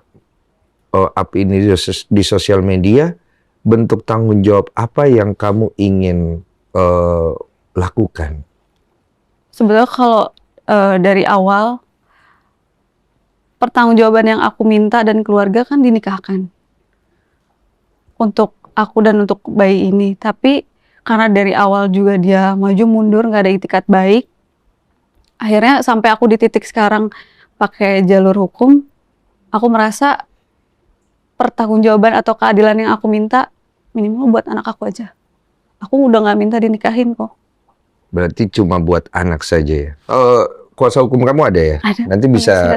up ini di sosial media, bentuk tanggung jawab apa yang kamu ingin lakukan? Sebenarnya kalau dari awal, pertanggungjawaban yang aku minta dan keluarga kan dinikahkan untuk aku dan untuk bayi ini. Tapi karena dari awal juga dia maju mundur, nggak ada itikat baik, akhirnya sampai aku di titik sekarang pakai jalur hukum, aku merasa pertanggungjawaban atau keadilan yang aku minta minimal buat anak aku aja. Aku udah nggak minta dinikahin kok. Berarti cuma buat anak saja ya? Kuasa hukum kamu ada ya? Ada. Nanti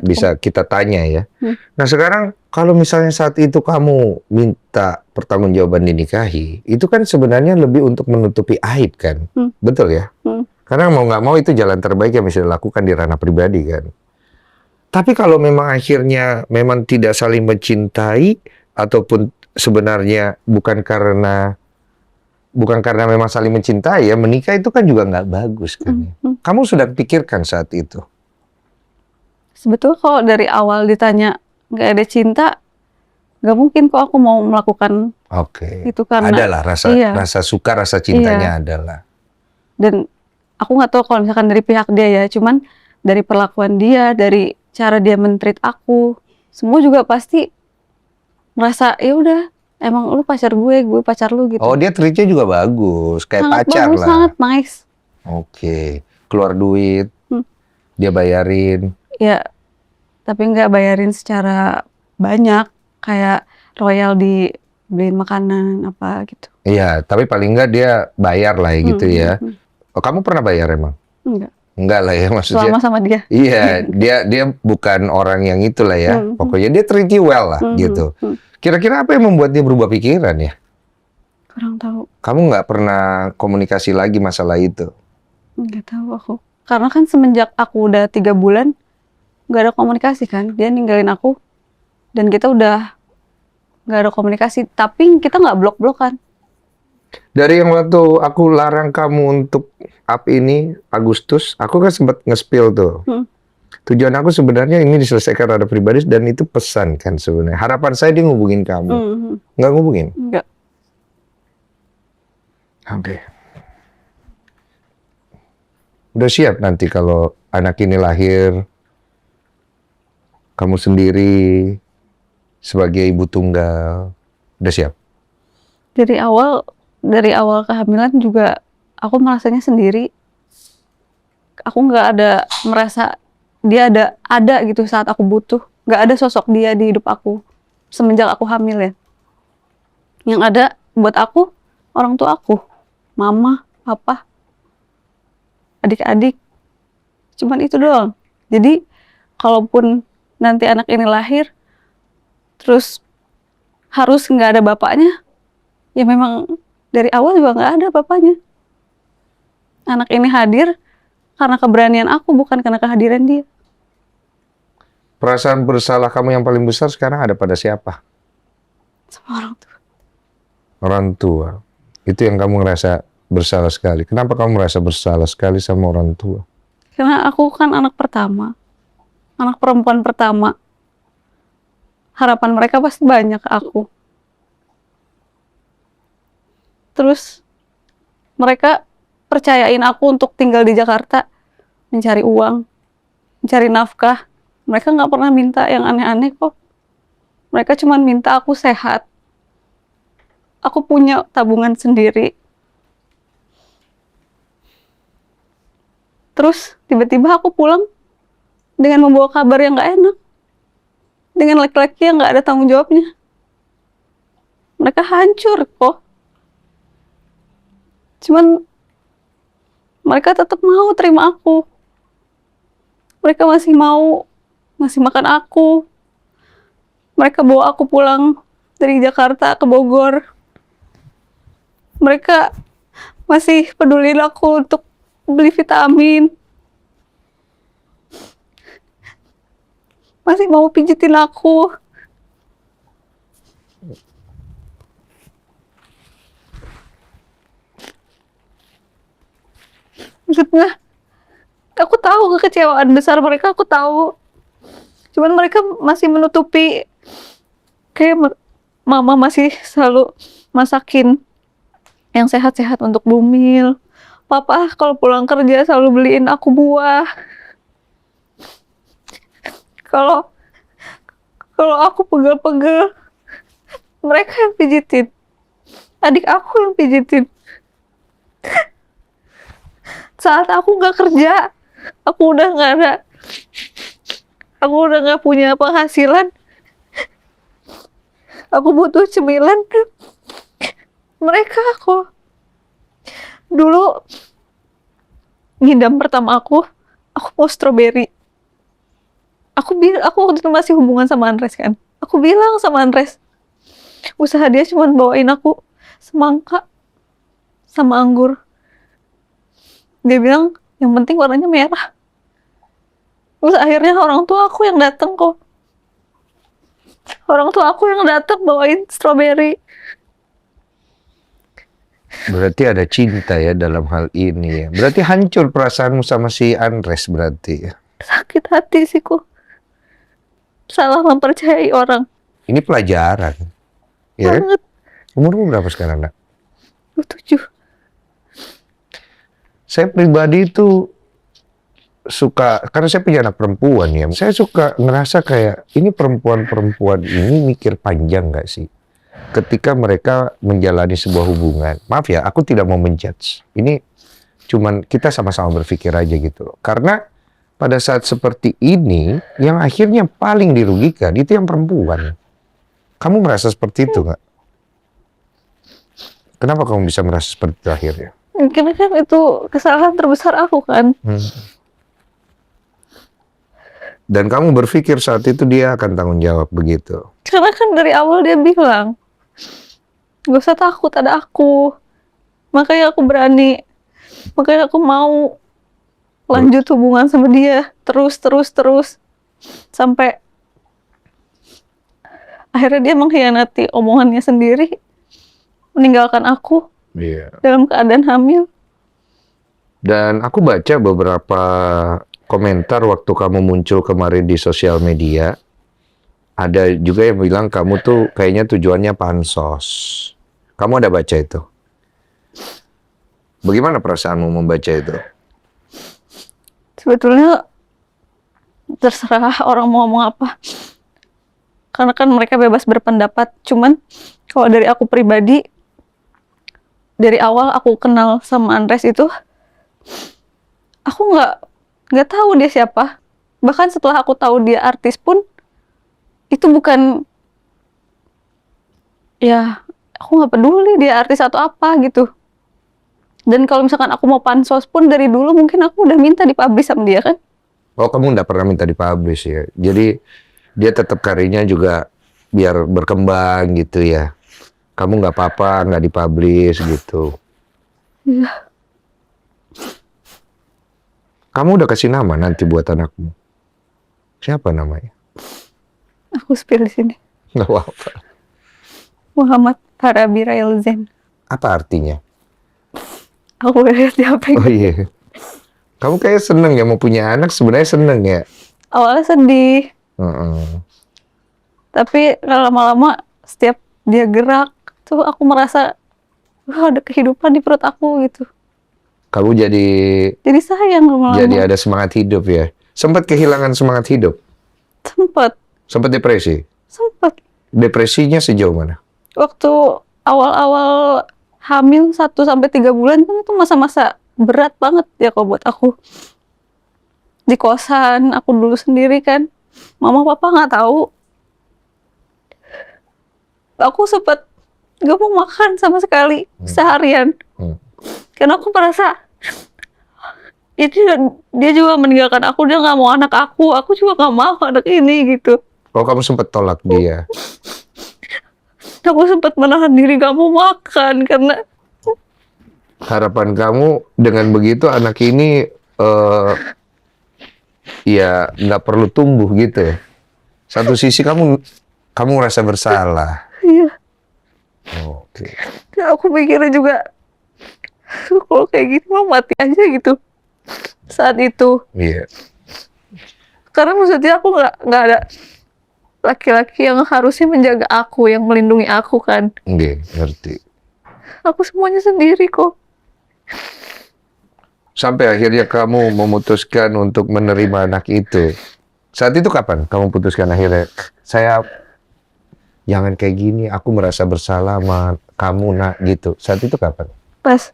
bisa kita tanya ya. Nah sekarang kalau misalnya saat itu kamu minta pertanggungjawaban dinikahi, itu kan sebenarnya lebih untuk menutupi aib kan? Betul ya? Karena mau nggak mau itu jalan terbaik yang bisa dilakukan di ranah pribadi kan? Tapi kalau memang akhirnya memang tidak saling mencintai ataupun sebenarnya bukan karena memang saling mencintai ya, menikah itu kan juga nggak bagus kan ya. Kamu sudah pikirkan saat itu? Sebetulnya kalau dari awal ditanya nggak ada cinta, nggak mungkin kok aku mau melakukan Oke. itu karena Adalah rasa iya. rasa suka, rasa cintanya adalah. Dan aku nggak tahu kalau misalkan dari pihak dia ya, cuman dari perlakuan dia, dari cara dia men-treat aku, semua juga pasti merasa ya udah emang lu pacar gue pacar lu gitu. Oh, dia treatnya juga bagus, kayak Sangat pacar bagus, lah. sangat nice. Oke, keluar duit, dia bayarin. Ya, tapi nggak bayarin secara banyak, kayak royal dibeliin makanan apa gitu. Iya, tapi paling nggak dia bayar lah ya gitu ya. Oh, kamu pernah bayar emang? Enggak. Enggak lah ya maksudnya. Selama sama dia. Iya, dia bukan orang yang itulah ya. Pokoknya dia treat you well lah gitu. Kira-kira apa yang membuat dia berubah pikiran ya? Kurang tahu. Kamu nggak pernah komunikasi lagi masalah itu? Nggak tahu aku. Karena kan semenjak aku udah 3 bulan nggak ada komunikasi kan. Dia ninggalin aku dan kita udah nggak ada komunikasi. Tapi kita nggak blok-blokan. Dari yang waktu aku larang kamu untuk up ini Agustus, aku kan sempat nge-spill tuh. Tujuan aku sebenarnya ini diselesaikan ada pribadi dan itu pesan kan sebenarnya. Harapan saya dia ngubungin kamu. Nggak ngubungin? Nggak. Oke. Udah siap nanti kalau anak ini lahir, kamu sendiri sebagai ibu tunggal, udah siap? Dari awal kehamilan juga aku merasanya sendiri. Aku nggak ada merasa dia ada gitu saat aku butuh. Nggak ada sosok dia di hidup aku semenjak aku hamil ya. Yang ada buat aku orang tua aku, mama, papa, adik-adik. Cuman itu doang. Jadi kalaupun nanti anak ini lahir terus harus nggak ada bapaknya, ya memang dari awal juga nggak ada bapaknya. Anak ini hadir karena keberanian aku, bukan karena kehadiran dia. Perasaan bersalah kamu yang paling besar sekarang ada pada siapa? Sama orang tua. Orang tua. Itu yang kamu ngerasa bersalah sekali. Kenapa kamu merasa bersalah sekali sama orang tua? Karena aku kan anak pertama. Anak perempuan pertama. Harapan mereka pasti banyak ke aku. Terus mereka percayain aku untuk tinggal di Jakarta, mencari uang, mencari nafkah. Mereka nggak pernah minta yang aneh-aneh kok. Mereka cuma minta aku sehat. Aku punya tabungan sendiri. Terus tiba-tiba aku pulang dengan membawa kabar yang nggak enak. Dengan laki-laki yang nggak ada tanggung jawabnya. Mereka hancur kok. Cuman mereka tetap mau terima aku. Mereka masih mau ngasih makan aku. Mereka bawa aku pulang dari Jakarta ke Bogor. Mereka masih peduliin aku untuk beli vitamin. Masih mau pijitin aku. Maksudnya, aku tahu kekecewaan besar mereka, aku tahu. Cuman mereka masih menutupi. Kayak mama masih selalu masakin yang sehat-sehat untuk Bumil. Papa kalau pulang kerja selalu beliin aku buah. Kalau aku pegel-pegel, mereka yang pijitin. Adik aku yang pijitin. Saat aku nggak kerja, aku udah nggak punya penghasilan, aku butuh cemilan. Mereka kok. Dulu ngidam pertama aku mau stroberi. Aku waktu itu masih hubungan sama Andres kan. Aku bilang sama Andres, usaha dia cuma bawain aku semangka sama anggur. Dia bilang yang penting warnanya merah. Terus akhirnya orang tua aku yang datang kok. Orang tua aku yang datang bawain stroberi. Berarti ada cinta ya dalam hal ini ya. Berarti hancur perasaanmu sama si Andres berarti ya. Sakit hati sih kok. Salah mempercayai orang. Ini pelajaran. Ya kan? Banget. Umurmu berapa sekarang, Nak? 27. Saya pribadi itu suka, karena saya punya anak perempuan ya, saya suka ngerasa kayak, ini perempuan-perempuan ini mikir panjang nggak sih? Ketika mereka menjalani sebuah hubungan. Maaf ya, aku tidak mau menjudge. Ini cuman kita sama-sama berpikir aja gitu loh. Karena pada saat seperti ini, yang akhirnya paling dirugikan, itu yang perempuan. Kamu merasa seperti itu nggak? Kenapa kamu bisa merasa seperti itu akhirnya? Mungkin kan itu kesalahan terbesar aku kan. Dan kamu berpikir saat itu dia akan tanggung jawab begitu. Karena kan dari awal dia bilang, gak usah takut, ada aku. Makanya aku berani. Makanya aku mau lanjut hubungan sama dia. Terus. Sampai akhirnya dia mengkhianati omongannya sendiri. Meninggalkan aku Iya. dalam keadaan hamil. Dan aku baca beberapa komentar waktu kamu muncul kemarin di sosial media. Ada juga yang bilang kamu tuh kayaknya tujuannya pansos. Kamu ada baca itu? Bagaimana perasaanmu membaca itu? Sebetulnya terserah orang mau ngomong apa. Karena kan mereka bebas berpendapat. Cuman kalau dari aku pribadi, dari awal aku kenal sama Andres itu, aku nggak tahu dia siapa. Bahkan setelah aku tahu dia artis pun, itu bukan, ya aku nggak peduli dia artis atau apa gitu. Dan kalau misalkan aku mau pansos pun dari dulu mungkin aku udah minta dipublish sama dia kan. Oh, kamu nggak pernah minta dipublish ya? Jadi dia tetap karirnya juga biar berkembang gitu ya? Kamu nggak apa-apa, nggak dipublish gitu? Iya. Kamu udah kasih nama nanti buat anakmu? Siapa namanya? Aku spill di sini. Nggak apa-apa. Muhammad Farabi Railzen. Apa artinya? Aku udah lihat di HP. Oh iya. Kamu kayak seneng ya mau punya anak, sebenarnya seneng ya? Awalnya sedih, Heeh. tapi lama-lama setiap dia gerak tuh aku merasa wah ada kehidupan di perut aku gitu. Kamu jadi Sayang lama-lama. jadi ada semangat hidup ya? Sempat kehilangan semangat hidup? Sempat depresi? Sempet. Depresinya sejauh mana? Waktu awal-awal hamil 1-3 bulan kan itu masa-masa berat banget ya kalau buat aku. Di kosan, aku dulu sendiri kan. Mama papa nggak tahu. Aku sempat gak mau makan sama sekali seharian. Karena aku merasa itu dia juga meninggalkan aku, dia nggak mau anak aku juga nggak mau anak ini gitu. Oh, kamu sempat tolak dia? Aku sempat menahan diri gak mau makan karena Harapan kamu dengan begitu anak ini ya nggak perlu tumbuh gitu ya? Satu sisi kamu merasa bersalah. iya. Oke. Ya, aku mikirnya juga kalau kayak gitu mau mati aja gitu saat itu. Iya. Karena maksudnya aku nggak ada laki-laki yang harusnya menjaga aku, yang melindungi aku kan. Iya, ngerti. Aku semuanya sendiri kok. Sampai akhirnya kamu memutuskan untuk menerima anak itu. Saat itu kapan kamu putuskan akhirnya? Saya jangan kayak gini, aku merasa bersalah sama kamu nak gitu. Saat itu kapan? Pas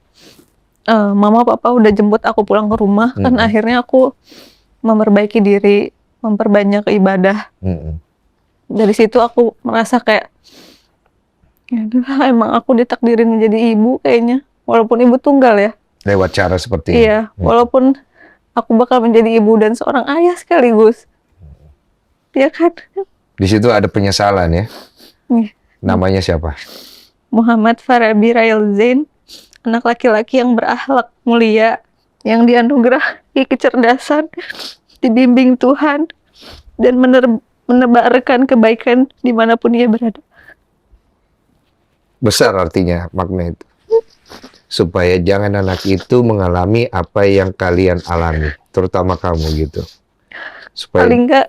mama papa udah jemput aku pulang ke rumah, kan akhirnya aku memperbaiki diri, memperbanyak ibadah. Dari situ aku merasa kayak, ya udah, emang aku ditakdirin menjadi ibu kayaknya, walaupun ibu tunggal ya. Lewat cara seperti ini? Iya, walaupun aku bakal menjadi ibu dan seorang ayah sekaligus. Iya kan? Di situ ada penyesalan ya? Iya. Namanya siapa? Muhammad Farabi Railzen, anak laki-laki yang berakhlak mulia, yang dianugerahi kecerdasan, dibimbing Tuhan, dan menebarkan kebaikan dimanapun ia berada. Besar artinya makna itu. Supaya jangan anak itu mengalami apa yang kalian alami, terutama kamu gitu. Supaya Paling enggak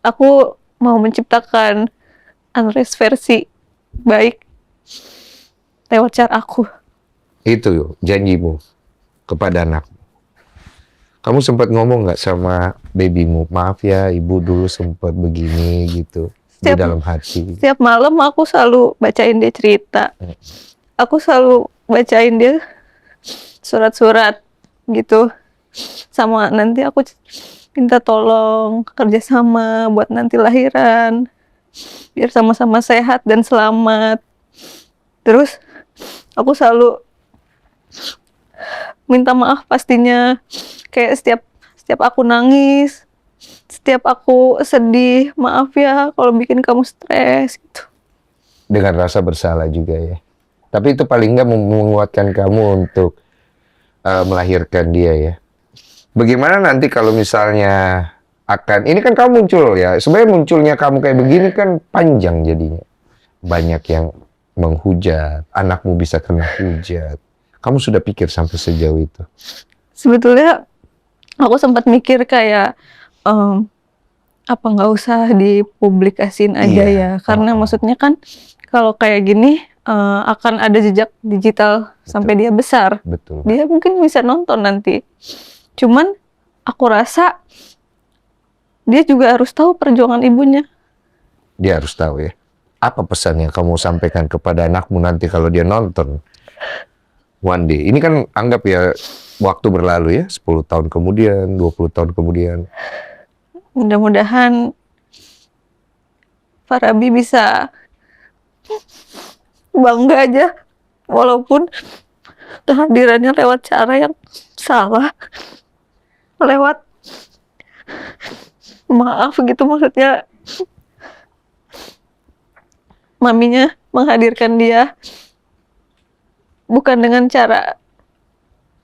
aku mau menciptakan Andres versi baik lewat cara aku. itu janjimu kepada anak. Kamu sempat ngomong nggak sama babymu, maaf ya ibu dulu sempat begini gitu di dalam hati. Setiap malam aku selalu bacain dia cerita. Aku selalu bacain dia surat-surat gitu. Sama nanti aku minta tolong kerjasama buat nanti lahiran. Biar sama-sama sehat dan selamat. Terus aku selalu minta maaf pastinya. Kayak setiap aku nangis, setiap aku sedih, maaf ya kalau bikin kamu stres gitu. Dengan rasa bersalah juga ya. Tapi itu paling nggak menguatkan kamu untuk melahirkan dia ya. Bagaimana nanti kalau misalnya ini kan kamu muncul ya. Sebenarnya munculnya kamu kayak begini kan panjang jadinya. Banyak yang menghujat, anakmu bisa kena hujat. Kamu sudah pikir sampai sejauh itu? Sebetulnya aku sempat mikir kayak apa nggak usah dipublikasin aja ya, karena maksudnya kan kalau kayak gini akan ada jejak digital sampai dia besar. Betul. Dia mungkin bisa nonton nanti. Cuman aku rasa dia juga harus tahu perjuangan ibunya. Dia harus tahu ya. Apa pesan yang kamu sampaikan kepada anakmu nanti kalau dia nonton one day? Ini kan anggap ya waktu berlalu ya, 10 tahun kemudian, 20 tahun kemudian. Mudah-mudahan Farabi bisa bangga aja, walaupun kehadirannya lewat cara yang salah, lewat maaf gitu, maksudnya maminya menghadirkan dia bukan dengan cara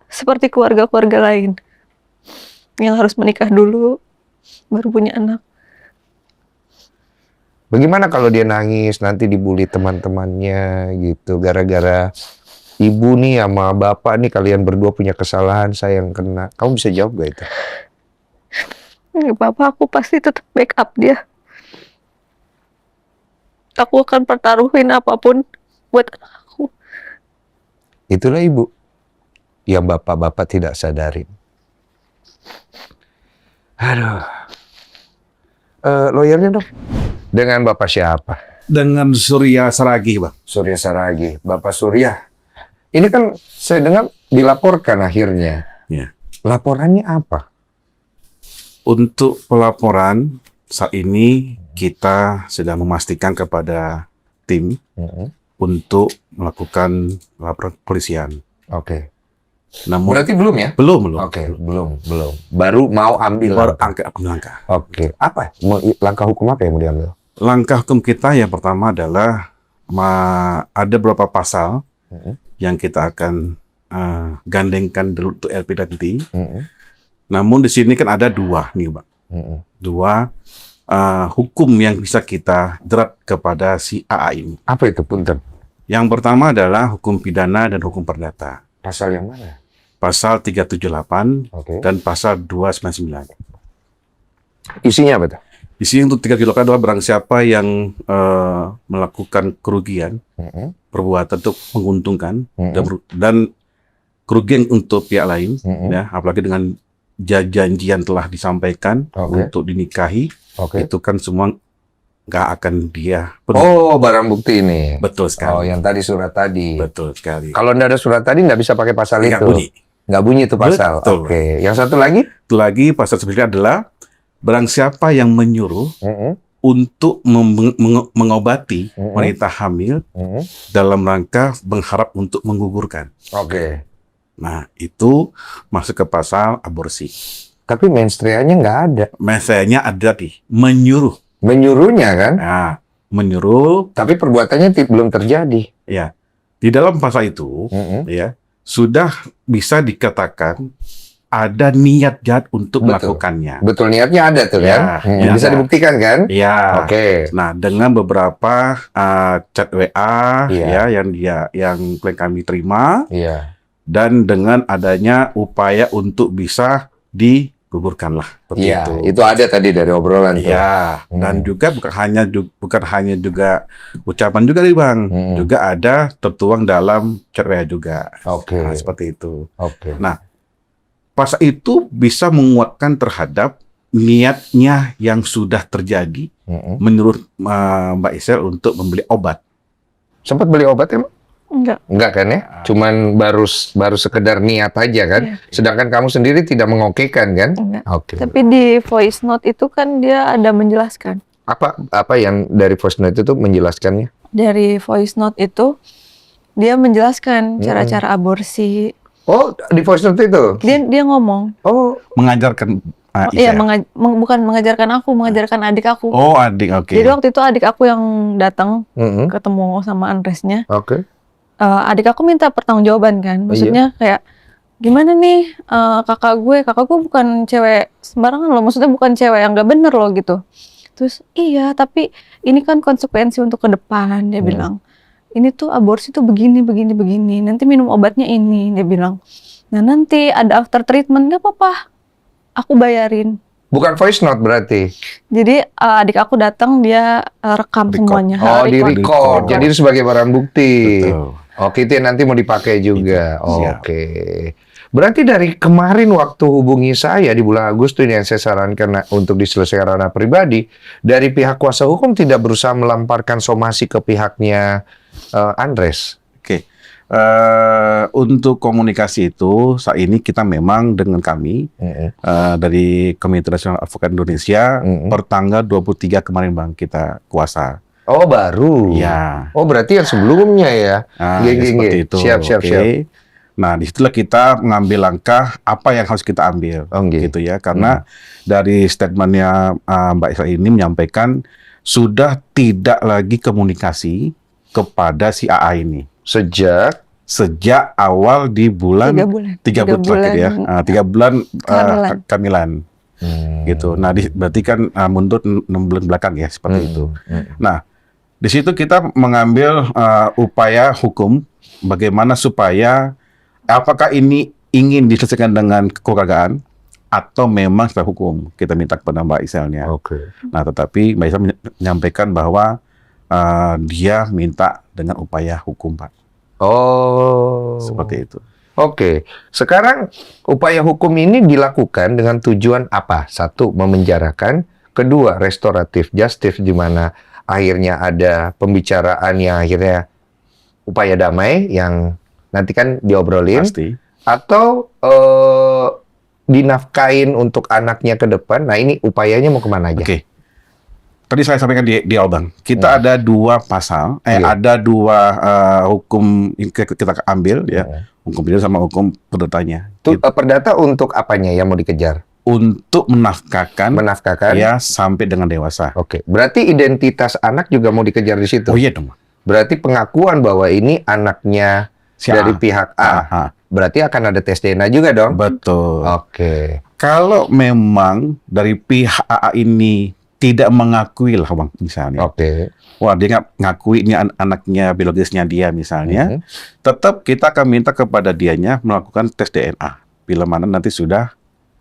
seperti keluarga-keluarga lain yang harus menikah dulu baru punya anak. Bagaimana kalau dia nangis nanti dibully teman-temannya gitu gara-gara ibu nih sama bapak nih kalian berdua punya kesalahan, saya yang kena. Kamu bisa jawab gak itu? Nggak apa-apa, aku pasti tetap backup dia. Aku akan pertaruhin apapun buat aku. Itulah ibu yang bapak-bapak tidak sadarin. Aduh. Lawyernya dong. Dengan Bapak siapa? Dengan Surya Saragi, Bang. Surya Saragi. Bapak Surya. Ini kan saya dengar dilaporkan akhirnya. Ya. Laporannya apa? Untuk pelaporan saat ini kita sedang memastikan kepada tim untuk melakukan laporan kepolisian. Oke. Namun Berarti belum ya? belum. Oke, belum. Baru mau ambil Baru langkah. langkah. Oke. Apa? Langkah hukum apa yang mau diambil? Langkah hukum kita yang pertama adalah ada beberapa pasal yang kita akan gandengkan dulu untuk LP nanti. Namun di sini kan ada dua nih, Bang. Dua hukum yang bisa kita jerat kepada si AA ini. Apa itu, punten? Yang pertama adalah hukum pidana dan hukum perdata. Pasal yang mana? Pasal 378 Oke. dan pasal 299. Isinya apa tuh? Isi untuk 378 adalah barang siapa yang melakukan kerugian, perbuatan untuk menguntungkan dan kerugian untuk pihak lain, ya, apalagi dengan janjian telah disampaikan untuk dinikahi, itu kan semua nggak akan dia penuhi. Oh, barang bukti ini. Betul sekali. Oh, yang tadi surat tadi. Betul sekali. Kalau nggak ada surat tadi nggak bisa pakai pasal Nggak itu. bunyi. Nggak bunyi itu pasal. Betul. Oke. Yang satu lagi? Itu lagi pasal sebenarnya adalah barang siapa yang menyuruh untuk mengobati wanita hamil dalam rangka mengharap untuk menggugurkan. Oke. Nah, itu masuk ke pasal aborsi. Tapi menstruanya nggak ada. Mesenya ada di menyuruh. Menyuruhnya kan? Nah, menyuruh, Tapi perbuatannya belum terjadi. ya. Di dalam pasal itu, ya, sudah bisa dikatakan ada niat jahat untuk Betul. melakukannya. Betul, niatnya ada tuh kan? Ya, Bisa ada. dibuktikan kan? Ya. Oke. Nah, dengan beberapa chat WA Iya. ya yang klien kami terima, Iya. dan dengan adanya upaya untuk bisa digugurkan lah seperti Iya, itu. itu ada tadi dari obrolan tuh. Ya, dan juga bukan hanya juga ucapan juga nih Bang, juga ada tertuang dalam chat WA juga. Oke. Nah, seperti itu. Oke. Pasal itu bisa menguatkan terhadap niatnya yang sudah terjadi menurut Mbak Isel untuk membeli obat. Sempat beli obat emang? Enggak. Enggak kan ya? Cuman baru sekedar niat aja kan? Iya. Sedangkan kamu sendiri tidak mengokekan kan? Enggak. Oke. Tapi di voice note itu kan dia ada menjelaskan. Apa yang dari voice note itu menjelaskannya? Dari voice note itu dia menjelaskan cara-cara aborsi. Oh, di voice note itu? Dia ngomong. Oh, Mengajarkan Iya, Isel. bukan mengajarkan aku, mengajarkan adik aku. Oh, adik, oke. Jadi waktu itu adik aku yang datang mm-mm. ketemu sama Andresnya. Oke. Adik aku minta pertanggungjawaban kan. Maksudnya kayak gimana nih kakak gue bukan cewek sembarangan loh. Maksudnya bukan cewek yang nggak bener loh gitu. Terus iya, tapi ini kan konsekuensi untuk ke depan, dia bilang. Ini tuh aborsi tuh begini. Nanti minum obatnya ini, dia bilang. Nah nanti ada after treatment, nggak apa-apa. Aku bayarin. Bukan voice note berarti? Jadi adik aku datang, dia rekam Record. semuanya. Oh, di record. Jadi itu sebagai barang bukti. Betul. Oke, itu yang nanti mau dipakai juga. Siap. Oke. Berarti dari kemarin waktu hubungi saya di bulan Agustus ini yang saya sarankan untuk diselesaikan ranah pribadi, dari pihak kuasa hukum tidak berusaha melamparkan somasi ke pihaknya Andres. Oke. Untuk komunikasi itu saat ini kita memang dengan kami dari Komite Nasional Advokat Indonesia per tanggal 23 kemarin Bang kita kuasa. Oh, baru. Ya. Oh, berarti yang sebelumnya ya. Seperti itu. Siap. Nah, disitulah kita mengambil langkah apa yang harus kita ambil, gitu ya. Karena dari statementnya Mbak Isra ini menyampaikan sudah tidak lagi komunikasi kepada si AA ini sejak awal di bulan 3 bulan terakhir ya, 3 bulan kehamilan. Gitu. Nah, berarti kan mundur 6 bulan belakang ya seperti itu. Nah, di situ kita mengambil upaya hukum bagaimana supaya apakah ini ingin diselesaikan dengan kekeluargaan atau memang secara hukum. Kita minta kepada Mbak Iselnya. Nah, tetapi Mbak Isel menyampaikan bahwa dia minta dengan upaya hukum, Pak. Oh. Seperti itu. Oke. Sekarang upaya hukum ini dilakukan dengan tujuan apa? Satu, memenjarakan. Kedua, restoratif justice, di mana akhirnya ada pembicaraan yang akhirnya upaya damai yang nanti kan diobrolin. Pasti. Atau dinafkain untuk anaknya ke depan. Nah, ini upayanya mau kemana aja? Oke. Tadi saya sampaikan di awal, Bang. Kita ada dua pasal, ada dua hukum yang kita ambil, ya. Hukum pidana sama hukum perdatanya. Perdata untuk apanya yang mau dikejar? Untuk menafkahkan, ya, sampai dengan dewasa. Oke. Berarti identitas anak juga mau dikejar di situ? Oh iya dong. Berarti pengakuan bahwa ini anaknya Si dari A. pihak A. Berarti akan ada tes DNA juga dong? Betul. Oke. Kalau memang dari pihak AA ini tidak mengakui lah, Bang, misalnya. Oke. Wah, dia nggak ngakui ini anaknya biologisnya dia misalnya. Tetap kita akan minta kepada dianya melakukan tes DNA. Bila mana nanti sudah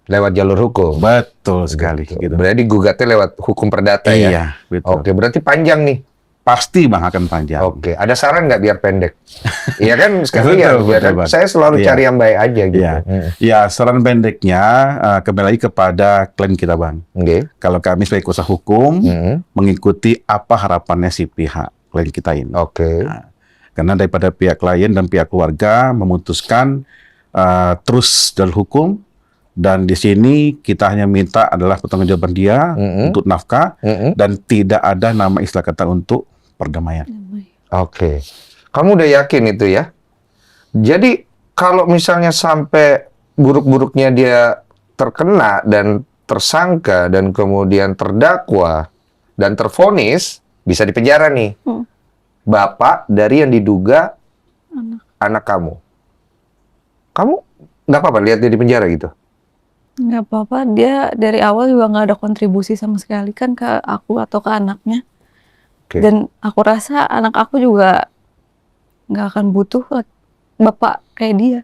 lewat jalur hukum. Betul sekali. Gitu. Berarti gugatnya lewat hukum perdata ya? Iya, betul. Oke, berarti panjang nih. Pasti Bang akan panjang. Oke, ada saran nggak biar pendek? Iya kan, sekali Betul, saya selalu cari yang baik aja gitu. Ya, saran pendeknya kembali lagi kepada klien kita, Bang. Kalau kami sebagai kuasa hukum mengikuti apa harapannya si pihak klien kita ini. Nah, karena daripada pihak klien dan pihak keluarga memutuskan terus jalur hukum, dan di sini kita hanya minta adalah pertanggungjawaban dia untuk nafkah dan tidak ada nama istilah kata untuk perdamaian. Oke. Kamu udah yakin itu ya? Jadi kalau misalnya sampai buruk-buruknya dia terkena dan tersangka dan kemudian terdakwa dan tervonis, bisa dipenjara nih. Bapak dari yang diduga anak kamu. Kamu nggak apa-apa lihat dia di penjara gitu? Nggak apa-apa, dia dari awal juga nggak ada kontribusi sama sekali kan ke aku atau ke anaknya. Oke. Dan aku rasa anak aku juga nggak akan butuh bapak kayak dia.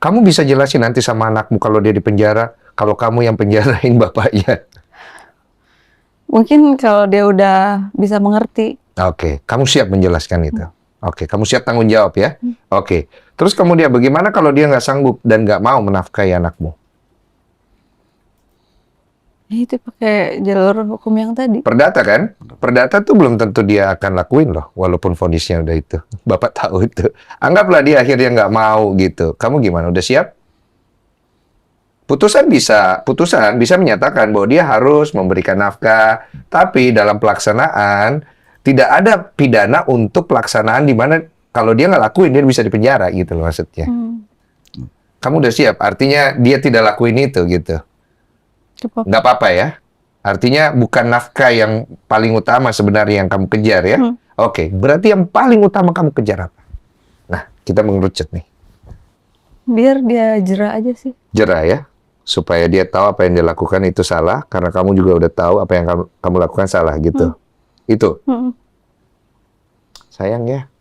Kamu bisa jelasin nanti sama anakmu kalau dia di penjara, kalau kamu yang penjarain bapaknya. Mungkin kalau dia udah bisa mengerti. Oke, kamu siap menjelaskan itu? Oke, kamu siap tanggung jawab ya? Oke, terus kemudian bagaimana kalau dia nggak sanggup dan nggak mau menafkahi anakmu? Ya itu pakai jalur hukum yang tadi. Perdata kan? Perdata tuh belum tentu dia akan lakuin loh, walaupun vonisnya udah itu. Bapak tahu itu. Anggaplah dia akhirnya nggak mau gitu. Kamu gimana? Udah siap? Putusan bisa menyatakan bahwa dia harus memberikan nafkah, tapi dalam pelaksanaan tidak ada pidana untuk pelaksanaan di mana kalau dia nggak lakuin dia bisa dipenjara gitu loh maksudnya. Kamu udah siap? Artinya dia tidak lakuin itu gitu. Cukup. Nggak apa-apa ya? Artinya bukan nafkah yang paling utama sebenarnya yang kamu kejar ya? Oke, berarti yang paling utama kamu kejar apa? Nah, kita mengerucut nih. Biar dia jera aja sih. Jera ya? Supaya dia tahu apa yang dia lakukan itu salah, karena kamu juga udah tahu apa yang kamu lakukan salah gitu. Itu. Sayang ya.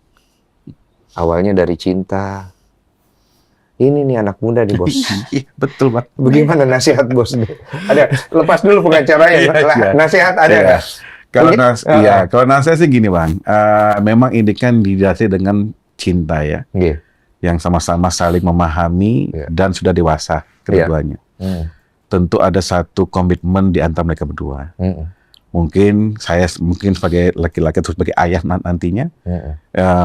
Awalnya dari cinta. Ini nih anak muda nih bos. Iya, betul Bang. Bagaimana nasihat bos nih? Ada, lepas dulu pengacaranya. Iya. Nasihat ada Iya. nggak? Kalau nasihat sih gini Bang, memang ini kan didasari dengan cinta ya, Iya. yang sama-sama saling memahami dan sudah dewasa keduanya. Tentu ada satu komitmen di antara mereka berdua. Mungkin sebagai laki-laki atau sebagai ayah nantinya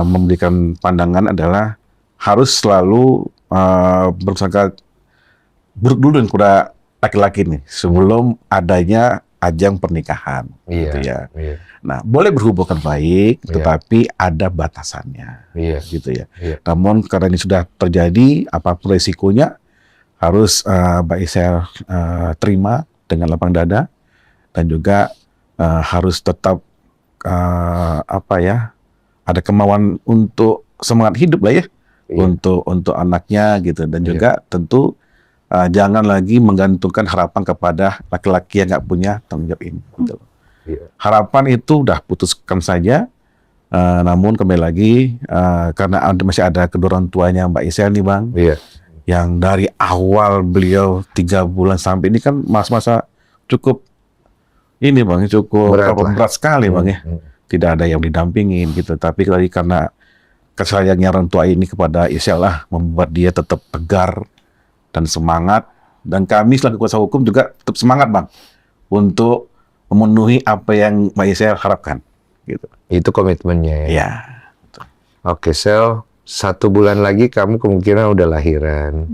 memberikan pandangan adalah harus selalu berusaha buruk dulu dengan kuda laki-laki nih sebelum adanya ajang pernikahan, gitu ya. Iya. Nah, boleh berhubungan baik, tetapi ada batasannya, gitu ya. Namun karena ini sudah terjadi, apapun resikonya harus Mbak Isel terima dengan lapang dada dan juga harus tetap ada kemauan untuk semangat hidup lah ya. Untuk anaknya gitu dan juga tentu jangan lagi menggantungkan harapan kepada laki-laki yang nggak punya tanggung jawab ini. Gitu. Harapan itu udah putuskan saja, namun kembali lagi karena masih ada kedua orang tuanya Mbak Isel nih Bang, yang dari awal beliau 3 bulan sampai ini kan masa-masa cukup ini Bang, cukup berat sekali Bang ya. Tidak ada yang didampingin gitu, tapi lagi karena kesayangnya orang tua ini kepada Isel lah membuat dia tetap tegar dan semangat, dan kami selaku kuasa hukum juga tetap semangat Bang untuk memenuhi apa yang Mbak Isel harapkan gitu. Itu komitmennya ya. Iya. Oke Sel, 1 bulan lagi kamu kemungkinan udah lahiran.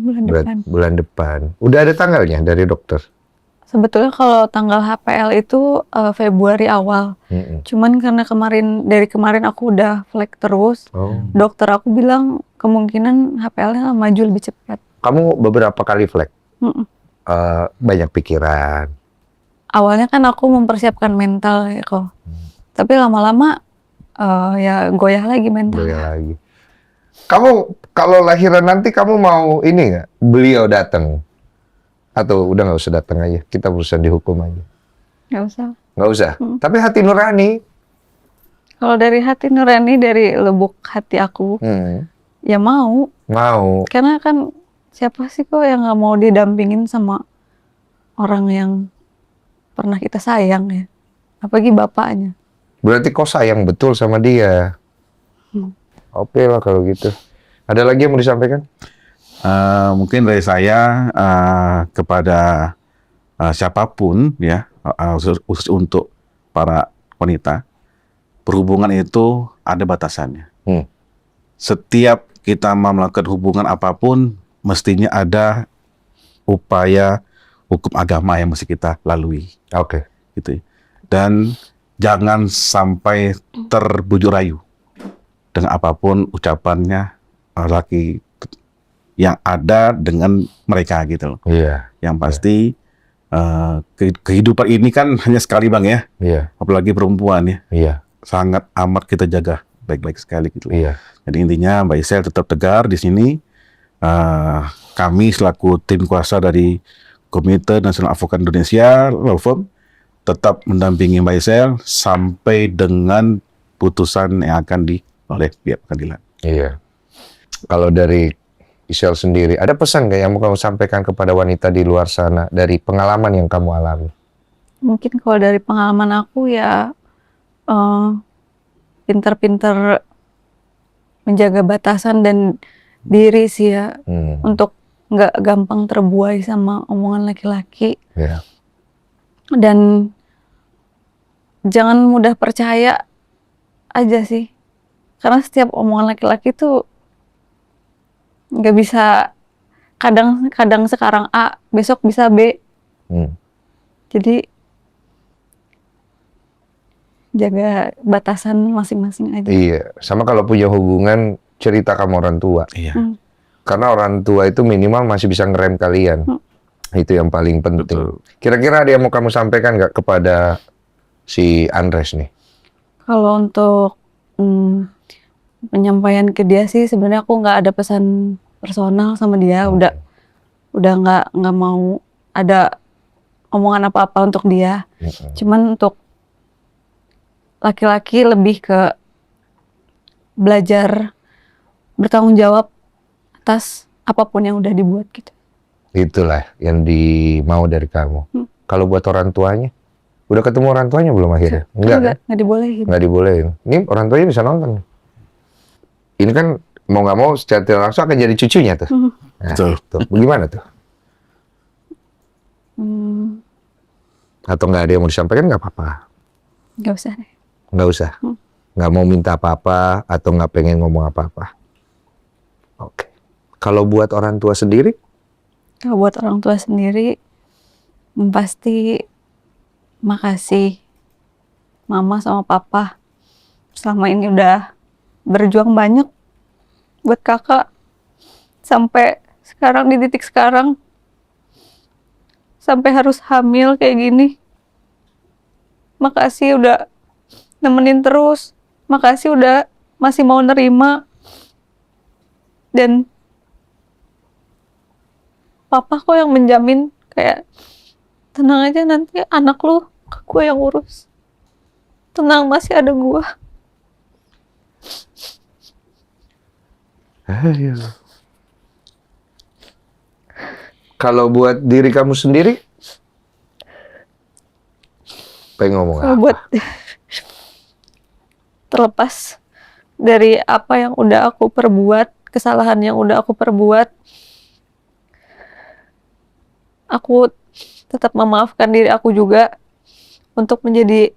Bulan depan. Udah ada tanggalnya dari dokter? Sebetulnya kalau tanggal HPL itu Februari awal. Cuman karena dari kemarin aku udah flek terus, dokter aku bilang kemungkinan HPL-nya maju lebih cepat. Kamu beberapa kali flek? Banyak pikiran? Awalnya kan aku mempersiapkan mental ya kok. Tapi lama-lama ya goyah lagi mental. Goyah lagi. Kamu kalau lahiran nanti kamu mau ini nggak? Beliau datang? Atau udah nggak usah datang aja, kita urusan dihukum aja? Nggak usah. Nggak usah? Tapi hati nurani? Kalau dari hati nurani, dari lubuk hati aku, ya mau. Mau. Karena kan siapa sih kok yang nggak mau didampingin sama orang yang pernah kita sayang ya? Apalagi bapaknya. Berarti kau sayang betul sama dia? Oke lah kalau gitu. Ada lagi yang mau disampaikan? Mungkin dari saya kepada siapapun ya, khusus untuk para wanita, berhubungan itu ada batasannya. Setiap kita mau melakukan hubungan apapun, mestinya ada upaya hukum agama yang mesti kita lalui. Oke. Gitu. Dan jangan sampai terbujuk rayu dengan apapun ucapannya laki yang ada dengan mereka gitu loh. Iya. Yang pasti kehidupan ini kan hanya sekali Bang ya. Iya. Apalagi perempuan ya. Iya. Sangat amat kita jaga baik-baik sekali gitu. Iya. Jadi intinya Mbak Isel tetap tegar di sini. Kami selaku tim kuasa dari Komite Nasional Advokat Indonesia Law Firm tetap mendampingi Mbak Isel sampai dengan putusan yang akan oleh pihak pengadilan. Iya. Kalau dari Isel sendiri, ada pesan nggak yang mau kamu sampaikan kepada wanita di luar sana dari pengalaman yang kamu alami? Mungkin kalau dari pengalaman aku ya pinter-pinter menjaga batasan dan diri sih ya, untuk nggak gampang terbuai sama omongan laki-laki. Ya. Dan jangan mudah percaya aja sih, karena setiap omongan laki-laki tuh nggak bisa, kadang sekarang A, besok bisa B. Jadi jaga batasan masing-masing aja. Iya, sama kalau punya hubungan cerita sama orang tua. Iya. Karena orang tua itu minimal masih bisa ngerem kalian. Itu yang paling penting. Betul. Kira-kira ada yang mau kamu sampaikan nggak kepada si Andres nih? Kalau untuk penyampaian ke dia sih sebenarnya aku nggak ada pesan personal sama dia. Udah nggak mau ada omongan apa-apa untuk dia. Cuman untuk laki-laki lebih ke belajar bertanggung jawab atas apapun yang udah dibuat gitu. Itulah yang mau dari kamu. Kalau buat orang tuanya, udah ketemu orang tuanya belum akhirnya? Enggak Dibolehin. Nggak dibolehin. Ini orang tuanya bisa nonton. Ini kan mau nggak mau secara tidak langsung akan jadi cucunya tuh. Nah, Betul. tuh. Bagaimana tuh? Atau nggak ada yang mau disampaikan, nggak apa-apa? Nggak usah deh. Nggak usah? Nggak mau minta apa-apa atau nggak pengen ngomong apa-apa? Oke. Kalau buat orang tua sendiri? Kalau buat orang tua sendiri, pasti makasih mama sama papa. Selama ini udah berjuang banyak buat kakak. Sampai sekarang, di titik sekarang. Sampai harus hamil kayak gini. Makasih udah nemenin terus. Makasih udah masih mau nerima. Dan papa kok yang menjamin kayak tenang aja, nanti anak lu gue yang urus. Tenang, masih ada gua. Kalau buat diri kamu sendiri, pengen ngomong Kalau apa? buat terlepas dari apa yang udah aku perbuat, kesalahan yang udah aku perbuat, aku tetap memaafkan diri aku juga untuk menjadi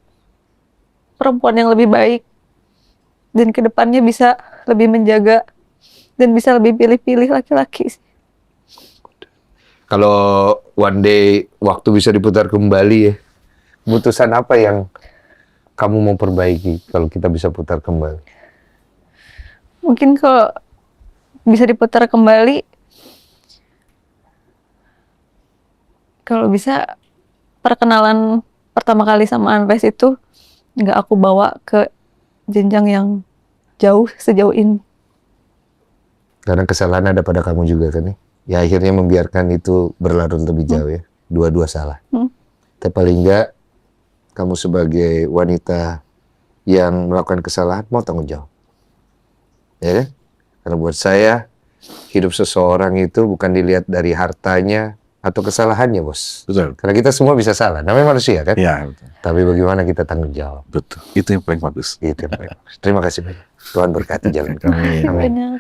perempuan yang lebih baik dan kedepannya bisa lebih menjaga dan bisa lebih pilih-pilih laki-laki. Kalau one day waktu bisa diputar kembali ya, keputusan apa yang kamu mau perbaiki kalau kita bisa putar kembali? Mungkin kalau bisa diputar kembali, kalau bisa perkenalan pertama kali sama Andres itu nggak aku bawa ke jenjang yang jauh sejauh ini. Karena kesalahan ada pada kamu juga kan ya? Ya akhirnya membiarkan itu berlarut lebih jauh ya. Dua-dua salah. Tapi paling enggak kamu sebagai wanita yang melakukan kesalahan mau tanggung jawab. Ya kan? Karena buat saya hidup seseorang itu bukan dilihat dari hartanya atau kesalahannya, Bos. Betul. Karena kita semua bisa salah. Namanya manusia kan? Ya, betul. Tapi bagaimana kita tanggung jawab. Betul. Itu yang paling bagus. Itu yang paling bagus. Terima kasih banyak. Tuhan berkati jalan kamu. Amin. Banyak.